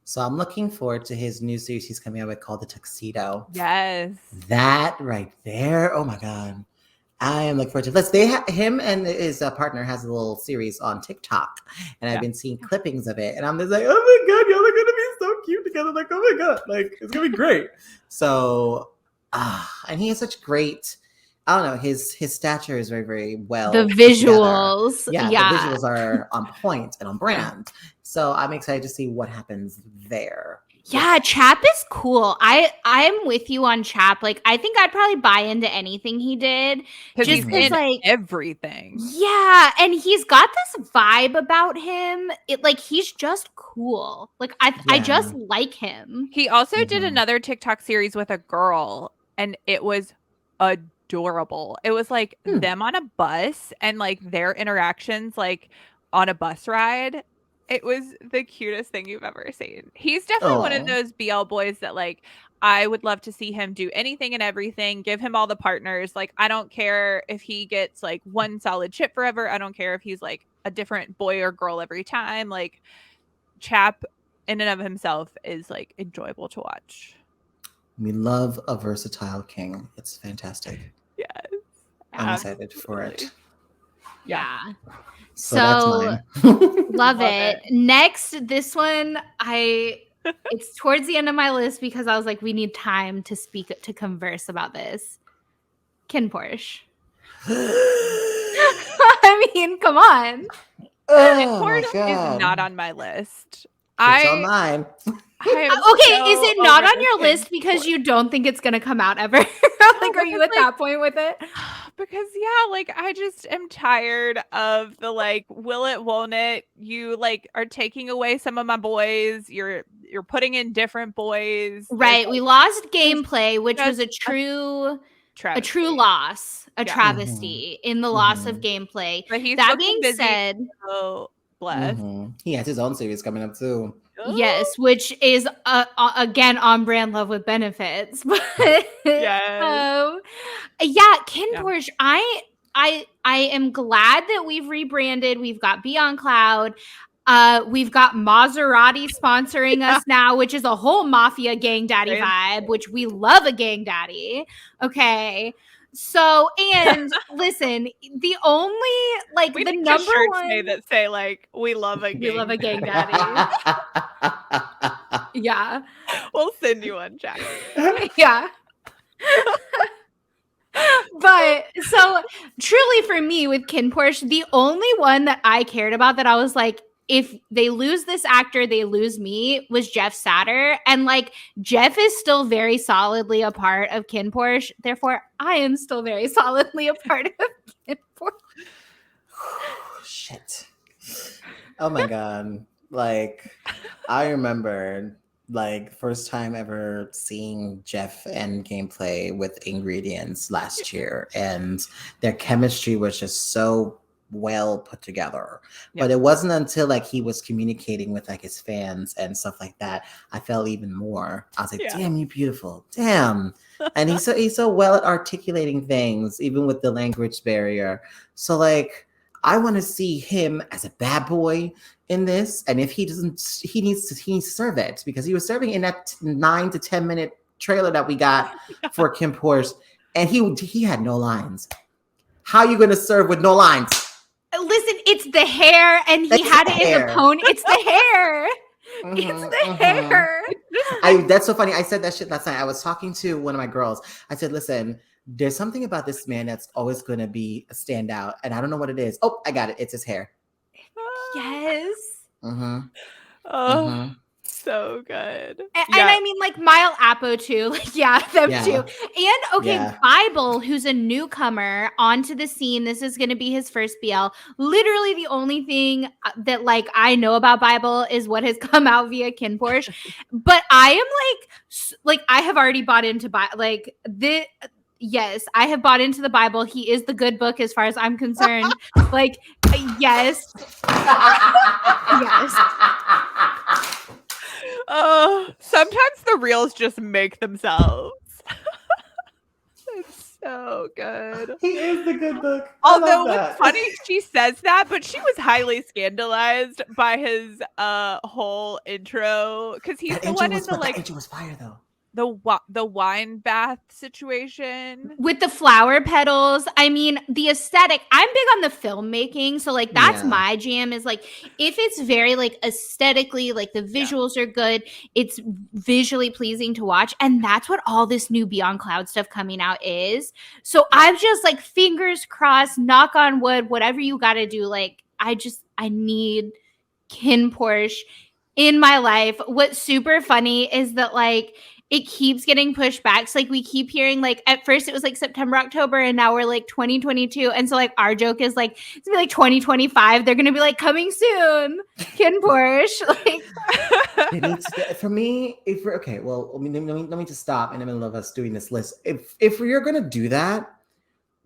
So I'm looking forward to his new series he's coming out with called The Tuxedo. Yes. That right there. Oh my god. I am looking forward to this. Him and his partner has a little series on TikTok, and I've been seeing clippings of it, and I'm just like, oh my god, y'all are gonna be so cute together. Like, oh my god, like it's gonna be great. So, and he has such great. I don't know. His stature is very, very well. The visuals, the visuals are on point and on brand. So I'm excited to see what happens there. Yeah, Chap is cool. I'm with you on Chap. Like, I think I'd probably buy into anything he did. Just Just because, like, everything. Yeah, and he's got this vibe about him. He's just cool. Like, I just like him. He also did another TikTok series with a girl, and it was adorable. It was like them on a bus and like their interactions like on a bus ride. It was the cutest thing you've ever seen. He's definitely one of those BL boys that like I would love to see him do anything and everything. Give him all the partners. Like I don't care if he gets like one solid chip forever. I don't care if he's like a different boy or girl every time. Like Chap in and of himself is like enjoyable to watch. We love a versatile king. It's fantastic. Yes. I'm excited for it. Yeah. So that's mine. Love it. Next, this one, it's towards the end of my list because I was like, we need time to converse about this. Ken Porsche. I mean, come on. Ken Porsche is not on my list. It's on mine. Okay, is it not on your list because you don't think it's gonna come out ever? Like, are you at that point with it? Because like I just am tired of the like, will it, won't it? You like are taking away some of my boys. You're putting in different boys. Right. We lost gameplay, which was a true loss, a travesty in the loss of gameplay. But that being said, bless. He has his own series coming up too. Yes, which is again on brand love with benefits. But Ken Porsche, I am glad that we've rebranded. We've got Beyond Cloud. We've got Maserati sponsoring us now, which is a whole mafia gang daddy vibe, which we love a gang daddy. Okay. So, and listen, the only like we the need number shirts one made that say like we love a gang daddy. Yeah. We'll send you one, Jack. Yeah. But so truly for me with Ken Porsche, the only one that I cared about that I was like, if they lose this actor, they lose me, was Jeff Satter. And like Jeff is still very solidly a part of Ken Porsche. Therefore, I am still very solidly a part of Ken Porsche. Shit. Oh my god. Like, I remember like first time ever seeing Jeff and gameplay with Ingredients last year, and their chemistry was just so well put together. But it wasn't until like he was communicating with like his fans and stuff like that, I felt even more. I was like, damn, you're beautiful. Damn. And he's so well at articulating things, even with the language barrier. So like I want to see him as a bad boy in this. And if he doesn't, he needs to serve it, because he was serving in that 9 to 10 minute trailer that we got for Kim Porsche, and he had no lines. How are you going to serve with no lines? Listen, it's the hair, and he had it in the pony. It's the hair. It's the hair. That's so funny. I said that shit last night. I was talking to one of my girls. I said, listen, there's something about this man that's always going to be a standout, and I don't know what it is. Oh, I got it. It's his hair. Yes. So good. And I mean, like, Mile Apo too. Like, them too. And okay, Bible, who's a newcomer onto the scene. This is going to be his first BL. Literally, the only thing that like I know about Bible is what has come out via Kin Porsche. But I am like I have already bought into Yes, I have bought into the Bible. He is the good book as far as I'm concerned. Like, yes. Yes. Sometimes the reels just make themselves. It's so good. He is the good book. Although it's funny she says that, but she was highly scandalized by his whole intro, because he's the one in the like. The intro was fire though. The wine bath situation with the flower petals. I mean, the aesthetic. I'm big on the filmmaking, so like that's my jam. Is like if it's very like aesthetically, like the visuals are good, it's visually pleasing to watch, and that's what all this new Beyond Cloud stuff coming out is. So I'm just like fingers crossed, knock on wood, whatever you got to do. Like I need Kin Porsche in my life. What's super funny is that like it keeps getting pushed back. So like we keep hearing like at first it was like September, October, and now we're like 2022. And so like our joke is like it's gonna be like 2025. They're gonna be like coming soon, Kin Porsche. Like it needs to, for me, if we're okay, well, let me just stop in the middle of us doing this list. If you're gonna do that,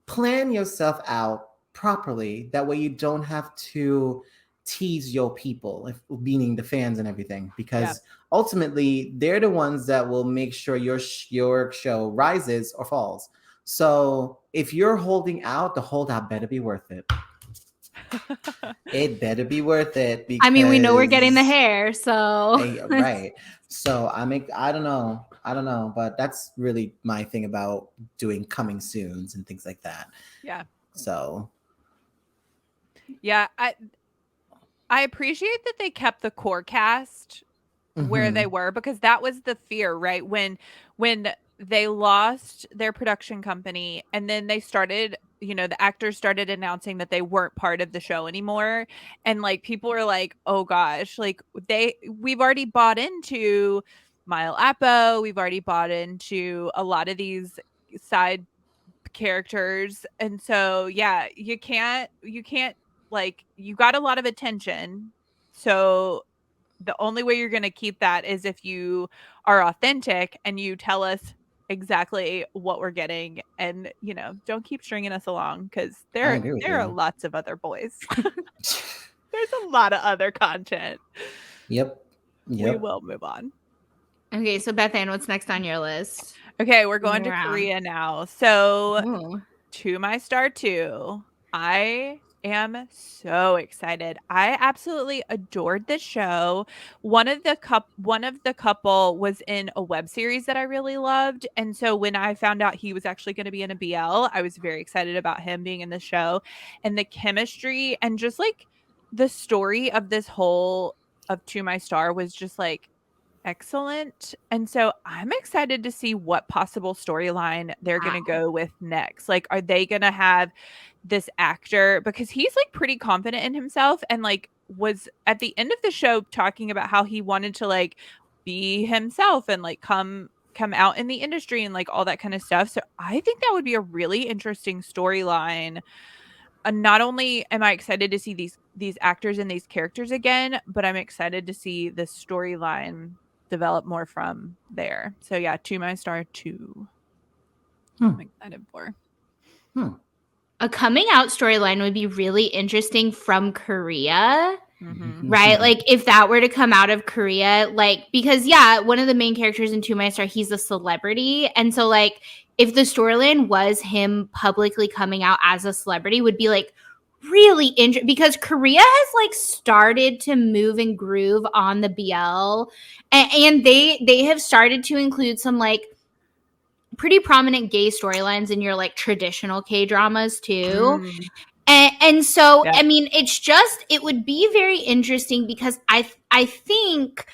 plan yourself out properly. That way you don't have to tease your people, meaning the fans and everything, because ultimately they're the ones that will make sure your show rises or falls. So if you're holding out, the holdout better be worth it. It better be worth it. Because, I mean, we know we're getting the hair, so right. So I don't know, but that's really my thing about doing coming soons and things like that. Yeah. So. Yeah, I appreciate that they kept the core cast where they were, because that was the fear, right? When they lost their production company and then they started, the actors started announcing that they weren't part of the show anymore. And like people were like, oh gosh, like we've already bought into Mile Apo. We've already bought into a lot of these side characters. And so, yeah, you can't like, you got a lot of attention, so the only way you're going to keep that is if you are authentic and you tell us exactly what we're getting, and don't keep stringing us along, because there are lots of other boys. There's a lot of other content. Yep. We will move on. Okay, so Beth Ann, what's next on your list? Okay, we're going to Korea now. So To My Star 2, I am so excited. I absolutely adored this show. One of the couple was in a web series that I really loved, and so when I found out he was actually going to be in a BL, I was very excited about him being in the show. And the chemistry and just like the story of this whole of To My Star was just like excellent. And so I'm excited to see what possible storyline they're going to go with next. Like, are they going to have this actor, because he's like pretty confident in himself and like was at the end of the show talking about how he wanted to like be himself and like come out in the industry and like all that kind of stuff. So I think that would be a really interesting storyline. Not only am I excited to see these actors and these characters again, but I'm excited to see the storyline develop more from there. So yeah, To My Star 2. I'm excited for. A coming out storyline would be really interesting from Korea. Right? Like if that were to come out of Korea, like, because one of the main characters in To My Star, he's a celebrity. And so like if the storyline was him publicly coming out as a celebrity, would be like really interesting because Korea has like started to move and groove on the BL, and they have started to include some like pretty prominent gay storylines in your like traditional K dramas too. And so Yeah. I mean it would be very interesting because I think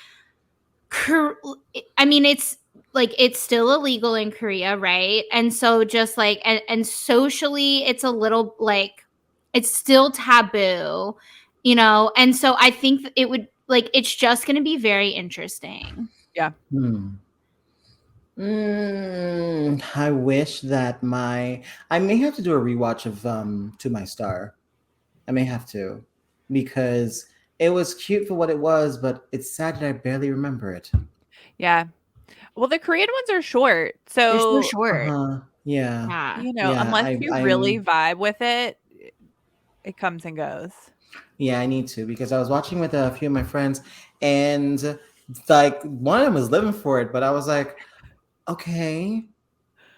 I mean it's like it's still illegal in Korea, right? And so just like and socially it's a little like it's still taboo, you know? And so I think it would like it's just going to be very interesting. Yeah. I wish that I may have to do a rewatch of To My Star. I may have to, because it was cute for what it was, but it's sad that I barely remember it. Yeah. Well, the Korean ones are short, They're so so short. Yeah. Yeah. you know, Yeah. unless you really vibe with it, it comes and goes. Yeah, I need to, because I was watching with a few of my friends, and like one of them was living for it, but I was like, okay,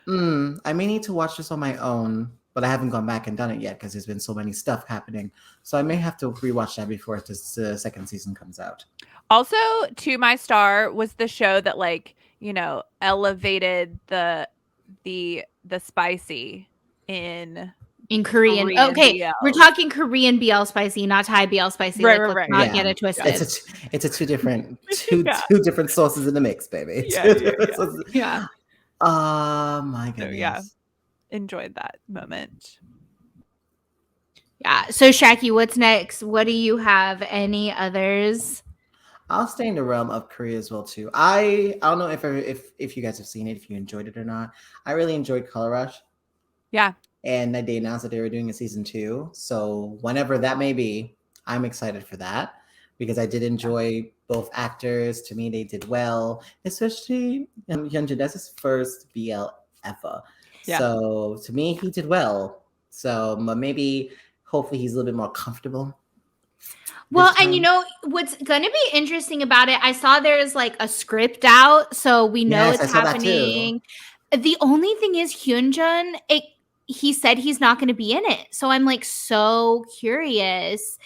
I may need to watch this on my own, but I haven't gone back and done it yet because there's been so many stuff happening. So I may have to rewatch that before this second season comes out. Also, To My Star was the show that like, you know, elevated the spicy in Korean. Okay, BL. we're talking Korean BL spicy, not Thai BL spicy. Right, Like, right, let's not right. get it twisted. It's a two different two different sources in the mix, baby. Yeah. My goodness. So yeah, enjoyed that moment. Yeah. So Shaqii, what's next? What do you have? Any others? I'll stay in the realm of Korea as well too. I don't know if you guys have seen it, if you enjoyed it or not. I really enjoyed Color Rush. Yeah. And they announced that they were doing a season 2. So whenever that may be, I'm excited for that, because I did enjoy both actors. To me, they did well, especially Hyunjin. That's his first BL ever. Yeah. So to me, he did well. So maybe, hopefully, he's a little bit more comfortable. Well, and you know what's going to be interesting about it? I saw there's like a script out, so we know it's happening. The only thing is Hyunjin, he said he's not going to be in it. So I'm like so curious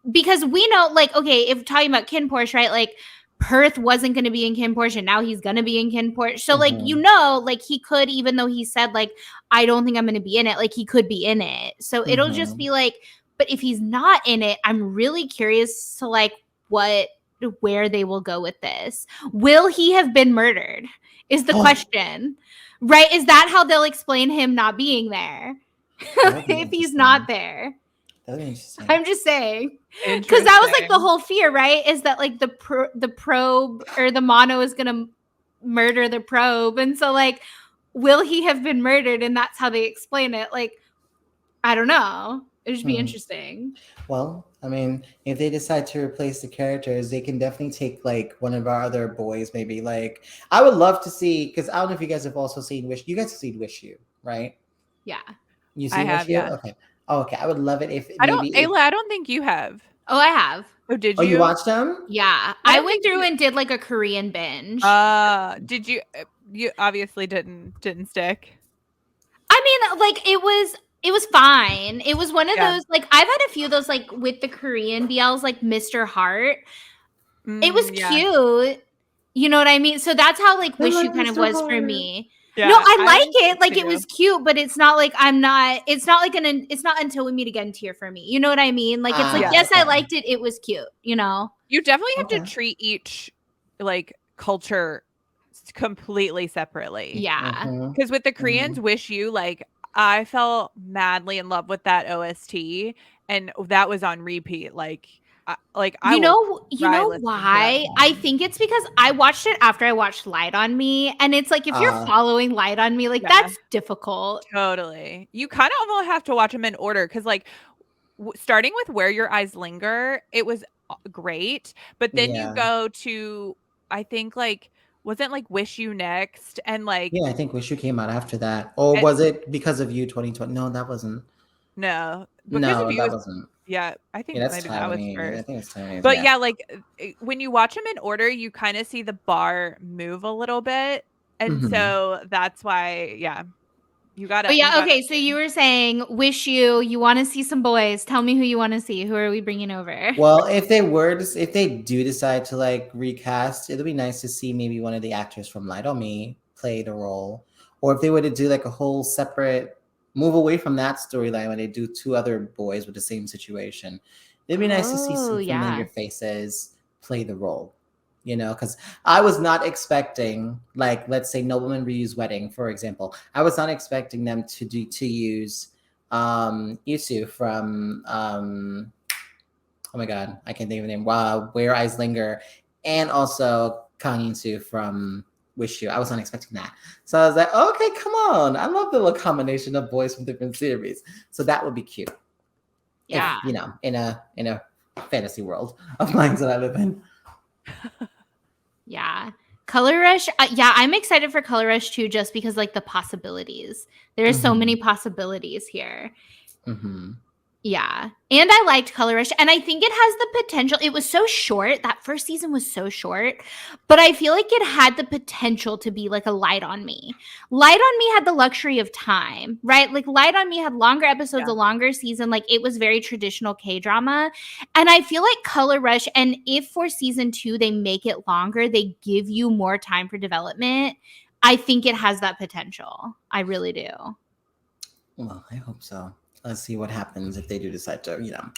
because we know, like, okay, if talking about Kin Porsche, right? Like Perth wasn't going to be in Kin Porsche, and now he's going to be in Kin Porsche. So like, you know, like he could, even though he said like, I don't think I'm going to be in it, like he could be in it. So it'll just be like, but if he's not in it, I'm really curious to like where they will go with this. Will he have been murdered? Is the question. Right? Is that how they'll explain him not being there? If he's not there. I'm just saying. Because that was like the whole fear, right? Is that like the probe or the mono is gonna murder the probe. And so like, will he have been murdered? And that's how they explain it. Like, I don't know. It should be interesting. Well, I mean, if they decide to replace the characters, they can definitely take like one of our other boys. Maybe like, I would love to see, because I don't know if you guys have also seen Wish. You guys have seen Wish You, right? Yeah. You see Wish You? Yeah. Okay. Oh, okay. I would love it if Ayla, I don't think you have. Oh, I have. Oh, did you? Oh, you watched them? Yeah. I went through and did like a Korean binge. Did you? You obviously didn't stick. I mean, like it was fine. It was one of those, like, I've had a few of those, like, with the Korean BLs, like Mr. Heart. It was cute. You know what I mean? So that's how, like, Wish You kind of was for me. Yeah, no, I like it. Like, it was cute, but it's not like it's not until we meet again tier for me. You know what I mean? Like, it's like, yes, I liked it. It was cute, you know? You definitely have to treat each, like, culture completely separately. Yeah. Because with the Koreans, Wish You, like, I fell madly in love with that OST, and that was on repeat. Like you know why? I think it's because I watched it after I watched Light on Me, and it's like if you're following Light on Me, like that's difficult. Totally, you kind of almost have to watch them in order, because like starting with Where Your Eyes Linger, it was great, but then you go to, I think, like, wasn't like Wish You Next, and like I think Wish You came out after that, or was it Because of You 2020? No, that wasn't. No, Because of You that wasn't. Yeah, I think maybe that was first. I think it's Taiwanese. But yeah, like when you watch them in order, you kind of see the bar move a little bit, and so that's why, You gotta. But yeah, okay. Gotta. So you were saying, wish you want to see some boys. Tell me who you want to see. Who are we bringing over? Well, if they do decide to like recast, it'll be nice to see maybe one of the actors from Light on Me play the role, or if they were to do like a whole separate move away from that storyline when they do two other boys with the same situation, it'd be nice to see some familiar faces play the role. You know, because I was not expecting, like, let's say Nobleman Ryu's wedding, for example. I was not expecting them to use Yusu from oh my god, I can't think of the name. Wow, Where Eyes Linger, and also Kang In-soo from Wish You. I was not expecting that, so I was like, okay, come on. I love the little combination of boys from different series, so that would be cute. Yeah, if, you know, in a fantasy world of mine that I live in. Yeah. Color Rush. Yeah, I'm excited for Color Rush too, just because like the possibilities. There are so many possibilities here. Mm-hmm. Yeah. And I liked Color Rush. And I think it has the potential. It was so short. That first season was so short. But I feel like it had the potential to be like a Light on Me. Light on Me had the luxury of time, right? Like Light on Me had longer episodes, a longer season. Like it was very traditional K-drama. And I feel like Color Rush, and if for season 2 they make it longer, they give you more time for development, I think it has that potential. I really do. Well, I hope so. Let's see what happens if they do decide to, you know,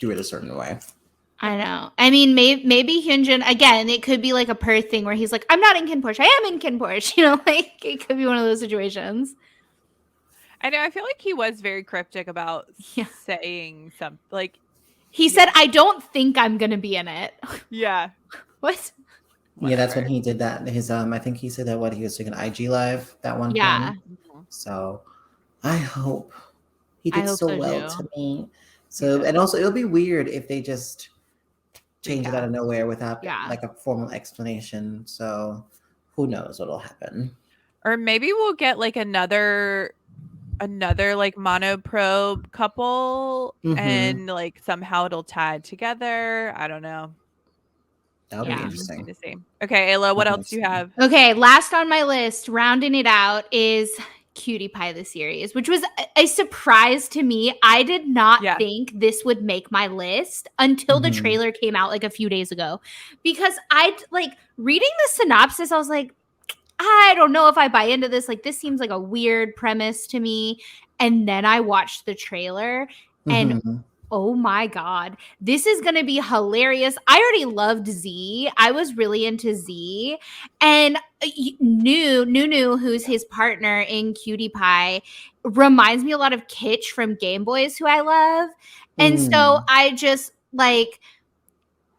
do it a certain way. I know. I mean, maybe Hyunjin, again, it could be like a Perth thing where he's like, I'm not in Kinporsche. I am in Kinporsche. You know, like it could be one of those situations. I know. I feel like he was very cryptic about saying something. Like he said, I don't think I'm going to be in it. Yeah. What? Yeah, that's when he did that. His I think he said that what he was doing an IG live that one time. So I hope he did so well to me. So and also it'll be weird if they just change it out of nowhere without like a formal explanation. So who knows what'll happen? Or maybe we'll get like another like monoprobe couple and like somehow it'll tie together. I don't know. That would be interesting to see. Okay, Ayla, what else do you have? Okay, last on my list, rounding it out, is Cutie Pie the Series, which was a surprise to me. I did not think this would make my list until the trailer came out like a few days ago. Because I like reading the synopsis, I was like, I don't know if I buy into this. Like, this seems like a weird premise to me. And then I watched the trailer and oh my God, this is going to be hilarious. I already loved Z. I was really into Z. And Nunu, who's his partner in Cutie Pie, reminds me a lot of Kitsch from Gameboys, who I love. And so I just like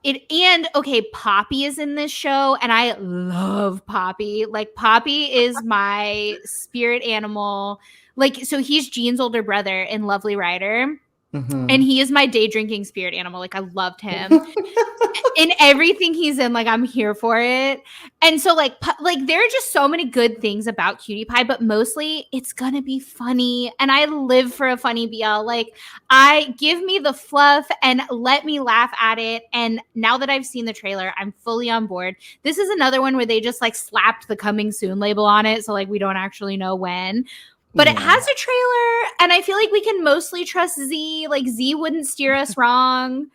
it. And okay, Poppy is in this show, and I love Poppy. Like, Poppy is my spirit animal. Like, so he's Jean's older brother in Lovely Rider. And he is my day drinking spirit animal. Like, I loved him. In everything he's in, like, I'm here for it. And so, like, there are just so many good things about Cutie Pie, but mostly it's gonna be funny. And I live for a funny BL. Like, give me the fluff and let me laugh at it. And now that I've seen the trailer, I'm fully on board. This is another one where they just like slapped the coming soon label on it. So like, we don't actually know when. But it has a trailer, and I feel like we can mostly trust Z. Like, Z wouldn't steer us wrong.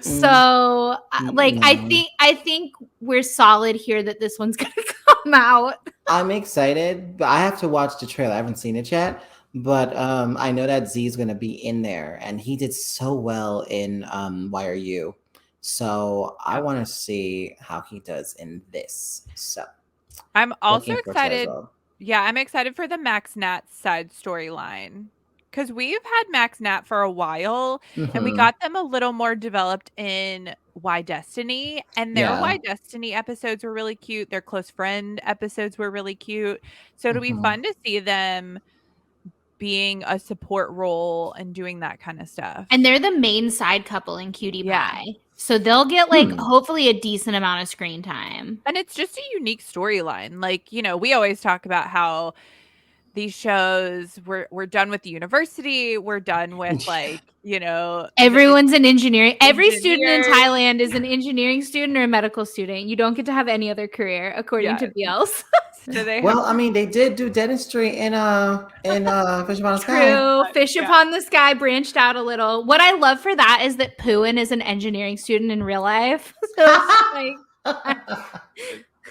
So, like, I think we're solid here that this one's gonna come out. I'm excited, but I have to watch the trailer. I haven't seen it yet, but I know that Z is gonna be in there, and he did so well in Why Are You? So I want to see how he does in this. So I'm also excited. Yeah, I'm excited for the Max Nat side storyline because we've had Max Nat for a while and we got them a little more developed in Why Destiny, and their Why Destiny episodes were really cute. Their close friend episodes were really cute. So it'll be fun to see them being a support role and doing that kind of stuff. And they're the main side couple in Cutie Pie. So they'll get like hopefully a decent amount of screen time. And it's just a unique storyline. Like, you know, we always talk about how these shows, we're done with the university, we're done with like, Everyone's an engineering. Every student in engineers. Thailand is an engineering student or a medical student. You don't get to have any other career, according to BLs. So they Well, I mean, they did do dentistry in Fish Upon the Sky. True. Fish Upon the Sky branched out a little. What I love for that is that Pooin is an engineering student in real life. So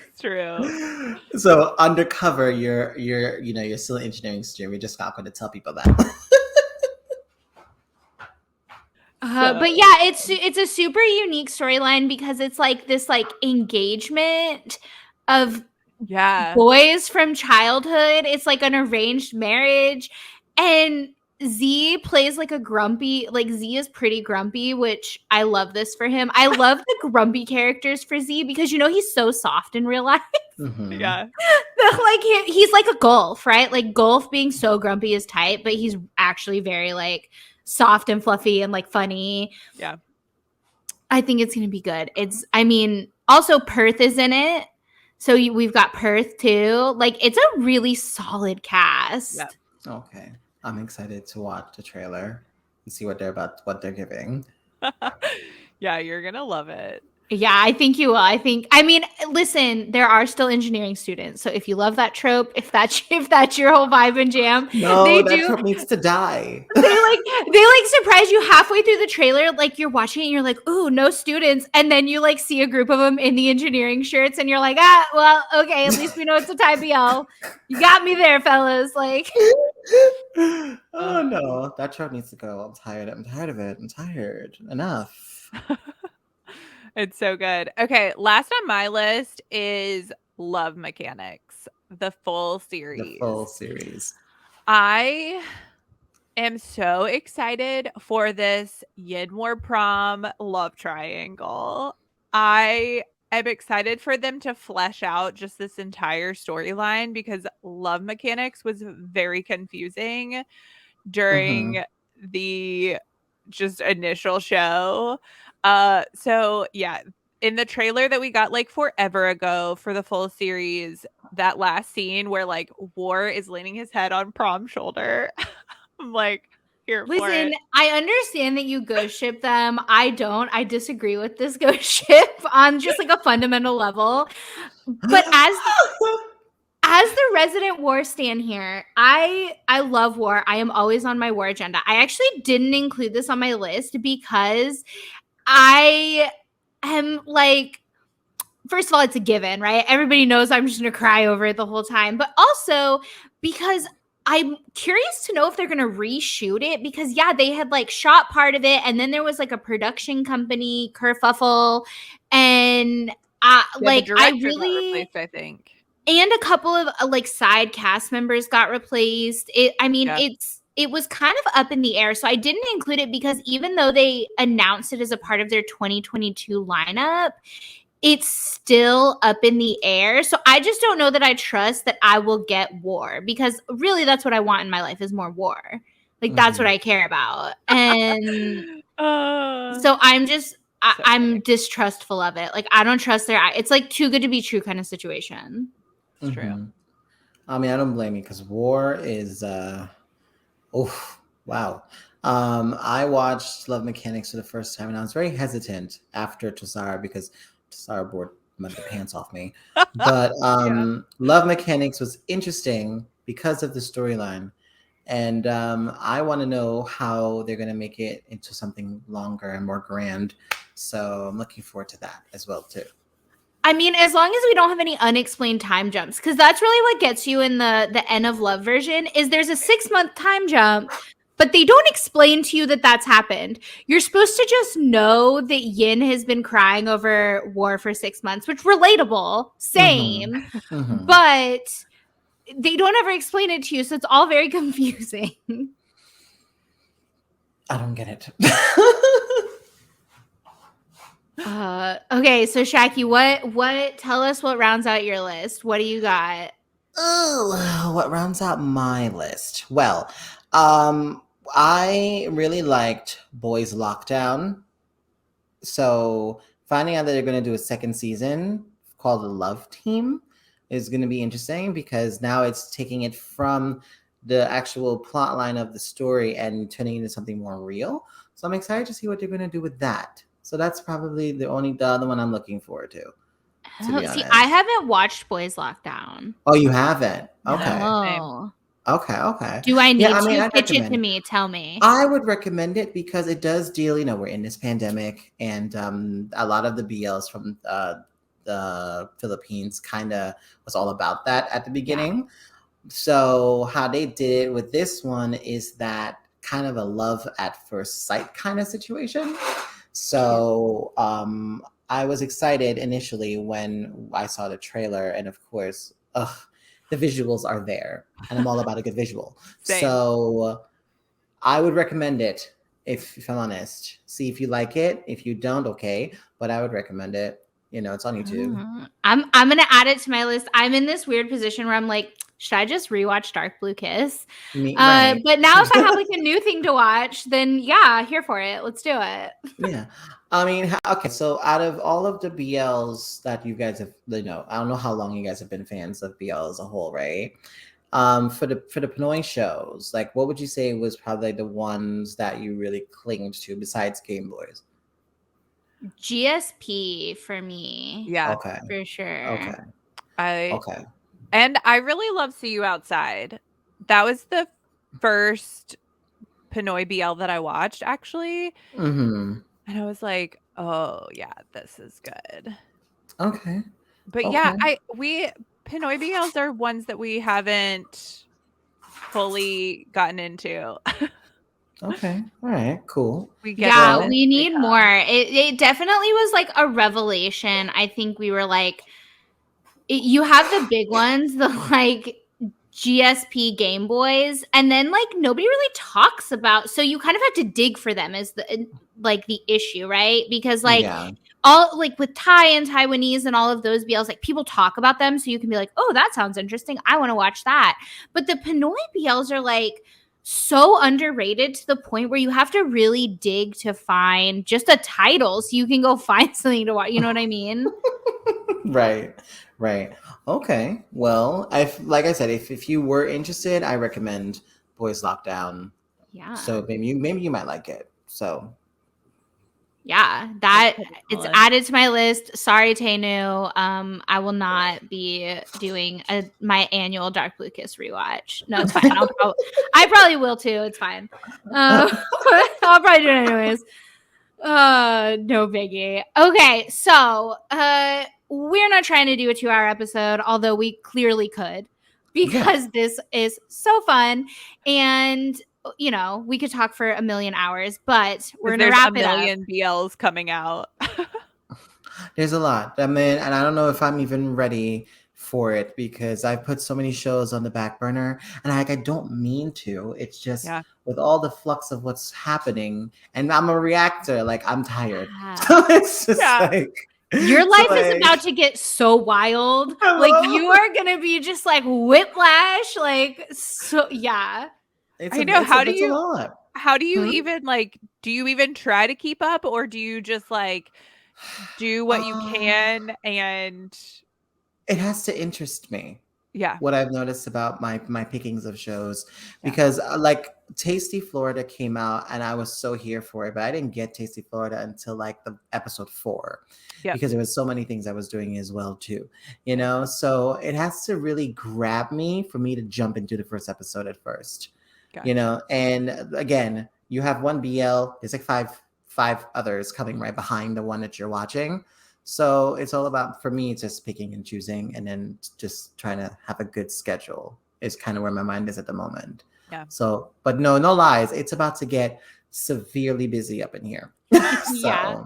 it's it's true. So undercover, you're still an engineering student. We're just not going to tell people that. But yeah, it's a super unique storyline because it's like this like engagement of boys from childhood. It's like an arranged marriage, and Z plays like a grumpy, like Z is pretty grumpy, which I love this for him. I love the grumpy characters for Z because he's so soft in real life. Mm-hmm. Yeah. Like he's like a Golf, right? Like Golf being so grumpy is tight, but he's actually very like soft and fluffy and like funny. Yeah. I think it's going to be good. Also Perth is in it. So we've got Perth too. Like it's a really solid cast. Yep. Okay. I'm excited to watch the trailer and see what they're giving. Yeah, you're going to love it. Yeah, I think you will. Listen, there are still engineering students. So if you love that trope, if that's your whole vibe and jam, that trope needs to die. They surprise you halfway through the trailer. Like you're watching it and you're like, ooh, no students. And then you like see a group of them in the engineering shirts and you're like, well, okay, at least we know it's a Thai BL. You got me there, fellas. Like oh no, that trope needs to go. I'm tired of it. I'm tired. Enough. It's so good. Okay, last on my list is Love Mechanics, the full series. I am so excited for this Yinmore prom love triangle. I am excited for them to flesh out just this entire storyline because Love Mechanics was very confusing during the just initial show. So yeah, in the trailer that we got like forever ago for the full series, that last scene where like War is leaning his head on Prom's shoulder, I'm like, here for it. Listen, I understand that you ghost ship them. I don't. I disagree with this ghost ship on just like a fundamental level. But as the resident War stan here, I love War. I am always on my War agenda. I actually didn't include this on my list because I am like, first of all, it's a given, right? Everybody knows I'm just going to cry over it the whole time. But also because I'm curious to know if they're going to reshoot it because, yeah, they had like shot part of it. And then there was like a production company, kerfuffle. And I really, replaced, I think. And a couple of like side cast members got replaced. It was kind of up in the air. So I didn't include it because even though they announced it as a part of their 2022 lineup, it's still up in the air. So I just don't know that I trust that I will get War because really that's what I want in my life is more War. Like that's what I care about. And so I'm distrustful of it. Like I don't trust it's like too good to be true kind of situation. It's true. I mean, I don't blame you because War is wow. I watched Love Mechanics for the first time and I was very hesitant after Tosara because Tosara bored the pants off me. But Love Mechanics was interesting because of the storyline. And I want to know how they're going to make it into something longer and more grand. So I'm looking forward to that as well, too. I mean, as long as we don't have any unexplained time jumps, because that's really what gets you in the End of Love version, is there's a 6-month time jump, but they don't explain to you that that's happened. You're supposed to just know that Yin has been crying over War for 6 months, which relatable, same, but they don't ever explain it to you, so it's all very confusing. I don't get it. Okay, so Shaqii, what tell us what rounds out your list. What do you got? Oh, what rounds out my list? Well, I really liked Boys Lockdown. So finding out that they're going to do a second season called The Love Team is going to be interesting because now it's taking it from the actual plot line of the story and turning it into something more real. So I'm excited to see what they're going to do with that. So that's probably the other one I'm looking forward to be See, honest. I haven't watched Boys Lockdown. Oh, you haven't? Okay. No. Okay. Do I need Yeah, I mean, to I'd pitch it to recommend me? Tell me. I would recommend it because it does deal, we're in this pandemic and a lot of the BLs from the Philippines kind of was all about that at the beginning. So how they did it with this one is that kind of a love at first sight kind of situation. So I was excited initially when I saw the trailer, and of course, the visuals are there, and I'm all about a good visual. Same. So I would recommend it if I'm honest. See if you like it. If you don't, okay. But I would recommend it. It's on YouTube. I'm gonna add it to my list. I'm in this weird position where I'm like, should I just rewatch Dark Blue Kiss? Right. But now if I have like a new thing to watch, then yeah, here for it. Let's do it. Yeah. I mean, okay. So out of all of the BLs that you guys have, I don't know how long you guys have been fans of BL as a whole, right? For the Pinoy shows, like what would you say was probably the ones that you really clinged to besides Game Boys? GSP for me. Yeah. Okay. For sure. Okay. And I really love See You Outside. That was the first Pinoy BL that I watched, actually. Mm-hmm. And I was like, oh yeah, this is good. Okay. But yeah, Pinoy BLs are ones that we haven't fully gotten into. Okay. All right. Cool. We need more. It definitely was like a revelation. I think we were like, you have the big ones, the like GSP Game Boys, and then like nobody really talks about. So you kind of have to dig for them as the issue, right? Because like all like with Thai and Taiwanese and all of those BLs, like people talk about them, so you can be like, oh, that sounds interesting. I want to watch that. But the Pinoy BLs are like so underrated to the point where you have to really dig to find just a title so you can go find something to watch. You know what I mean? Right. Okay. Well, like I said, if you were interested, I recommend Boys Lockdown. Yeah. So maybe you might like it. So yeah, that it's added to my list. Sorry, Tainu. I will not be doing my annual Dark Blue Kiss rewatch. No, it's fine. I probably will too. It's fine. I'll probably do it anyways. No biggie. Okay, so we're not trying to do a 2-hour episode, although we clearly could, because this is so fun, and we could talk for a million hours, but we're gonna wrap it up. There's a million BLs coming out. There's a lot. I mean, and I don't know if I'm even ready for it because I've put so many shows on the back burner, and I don't mean to. It's just with all the flux of what's happening, and I'm a reactor. Like I'm tired. So it's just like your life is about to get so wild. Hello? Like you are gonna be just like whiplash. Like so, yeah. I know. How do you even like? Do you even try to keep up, or do you just like do what you can? And it has to interest me. Yeah. What I've noticed about my pickings of shows, because like Tasty Florida came out, and I was so here for it, but I didn't get Tasty Florida until like the episode 4, because there was so many things I was doing as well too. So it has to really grab me for me to jump into the first episode at first. Gotcha. And again, you have one BL, there's like five others coming right behind the one that you're watching. So it's all about, for me, just picking and choosing, and then just trying to have a good schedule is kind of where my mind is at the moment. Yeah. So, but no lies, it's about to get severely busy up in here. Yeah.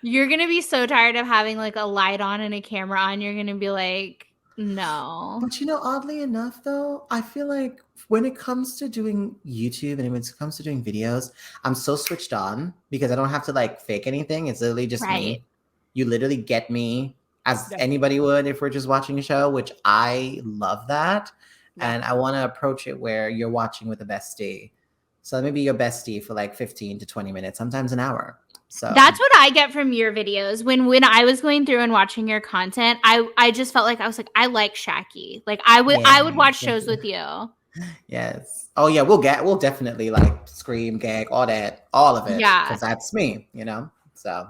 You're going to be so tired of having like a light on and a camera on. You're going to be like, no. But oddly enough, though, I feel like when it comes to doing YouTube and when it comes to doing videos, I'm so switched on because I don't have to like fake anything. It's literally just me. You literally get me as anybody would if we're just watching a show, which I love that. Yeah. And I want to approach it where you're watching with a bestie. So maybe your bestie for like 15 to 20 minutes, sometimes an hour. So that's what I get from your videos. When I was going through and watching your content, I just felt like I was like, I like Shaqii. Like I would watch shows with you. Yes. Oh yeah, we'll definitely like scream, gag, all of it, Yeah. because that's me, you know. So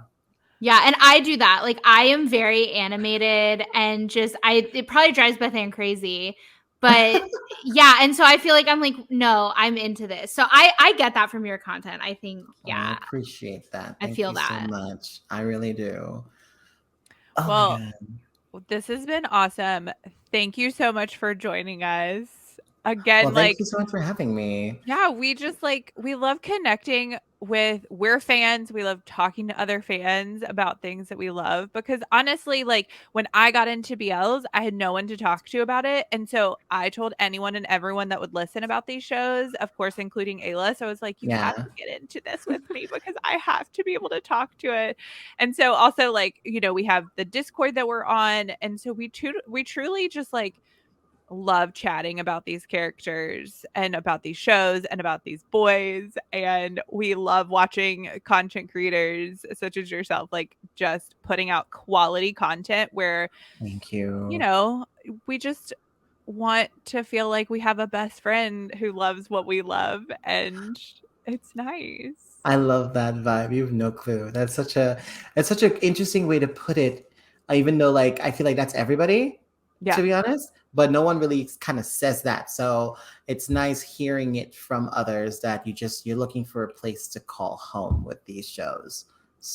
yeah, and I do that. Like I am very animated and just it probably drives Bethan crazy. But yeah, and so I feel like I'm like, no, I'm into this. So I get that from your content. I think, I yeah, appreciate that. I Thank feel you so that. much. I really do. Oh my Well, god. this has been awesome. Thank you so much for joining us. Well, Again, thank like, you so much for having me. yeah, we just like we love connecting with we're fans. We love talking to other fans about things that we love because honestly, like when I got into BLs, I had no one to talk to about it. And so I told anyone and everyone that would listen about these shows, of course, including Ayla. So I was like, you have Yeah. to get into this with me because I have to be able to talk to it. And so also like, we have the Discord that we're on. And so we truly just like love chatting about these characters and about these shows and about these boys, and we love watching content creators such as yourself like just putting out quality content where Thank you you. know we just want to feel like we have a best friend who loves what we love, and it's nice. I love that vibe. You have no clue. It's such an interesting way to put it. Even though like I feel like that's everybody, Yeah, to be honest, but no one really kind of says that. So it's nice hearing it from others that you're looking for a place to call home with these shows.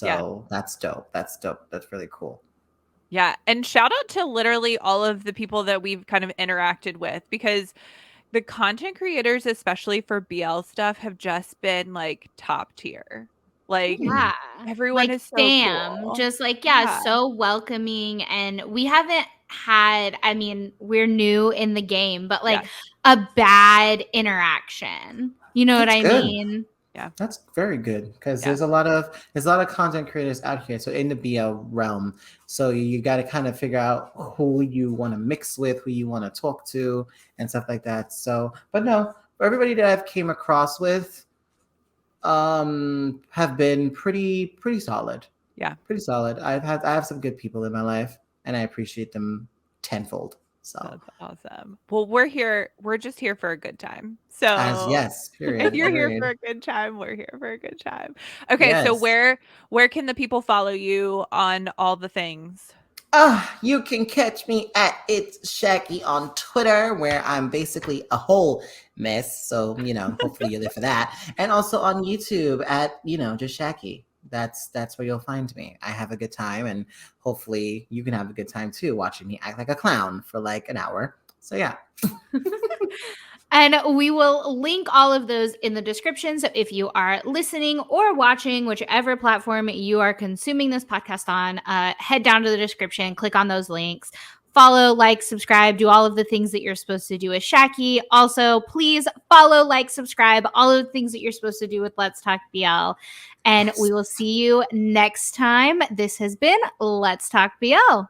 yeah, So that's dope. That's dope. That's really cool. yeah. And shout out to literally all of the people that we've kind of interacted with because the content creators, especially for BL stuff, have just been like top tier. Like Hmm. Yeah. everyone Like is so Sam, cool. just like, yeah, Yeah. so welcoming. And we haven't had, I mean, we're new in the game, but like Yeah. a bad interaction. You know what That's I good. mean? Yeah. That's very good because Yeah. there's a lot of content creators out here. So in the BL realm, so you got to kind of figure out who you want to mix with, who you want to talk to, and stuff like that. So, but no, for everybody that I've came across with, have been pretty solid, Yeah. pretty solid. I have some good people in my life, and I appreciate them tenfold. So That's awesome. Well, we're here. We're just here for a good time. as So yes, if period, you're here for agreed. a good time, we're here for a good time. Okay, so Yes. where can the people follow you on all the things? You can catch me at It's Shaqii on Twitter, where I'm basically a whole mess. So, hopefully you're there for that. And also on YouTube at, just Shaqii. That's where you'll find me. I have a good time, and hopefully you can have a good time too, watching me act like a clown for like an hour. So yeah. And we will link all of those in the description. So if you are listening or watching, whichever platform you are consuming this podcast on, head down to the description, click on those links, follow, like, subscribe, do all of the things that you're supposed to do with Shaqii. Also, please follow, like, subscribe, all of the things that you're supposed to do with Let's Talk BL. And Yes. we will see you next time. This has been Let's Talk BL.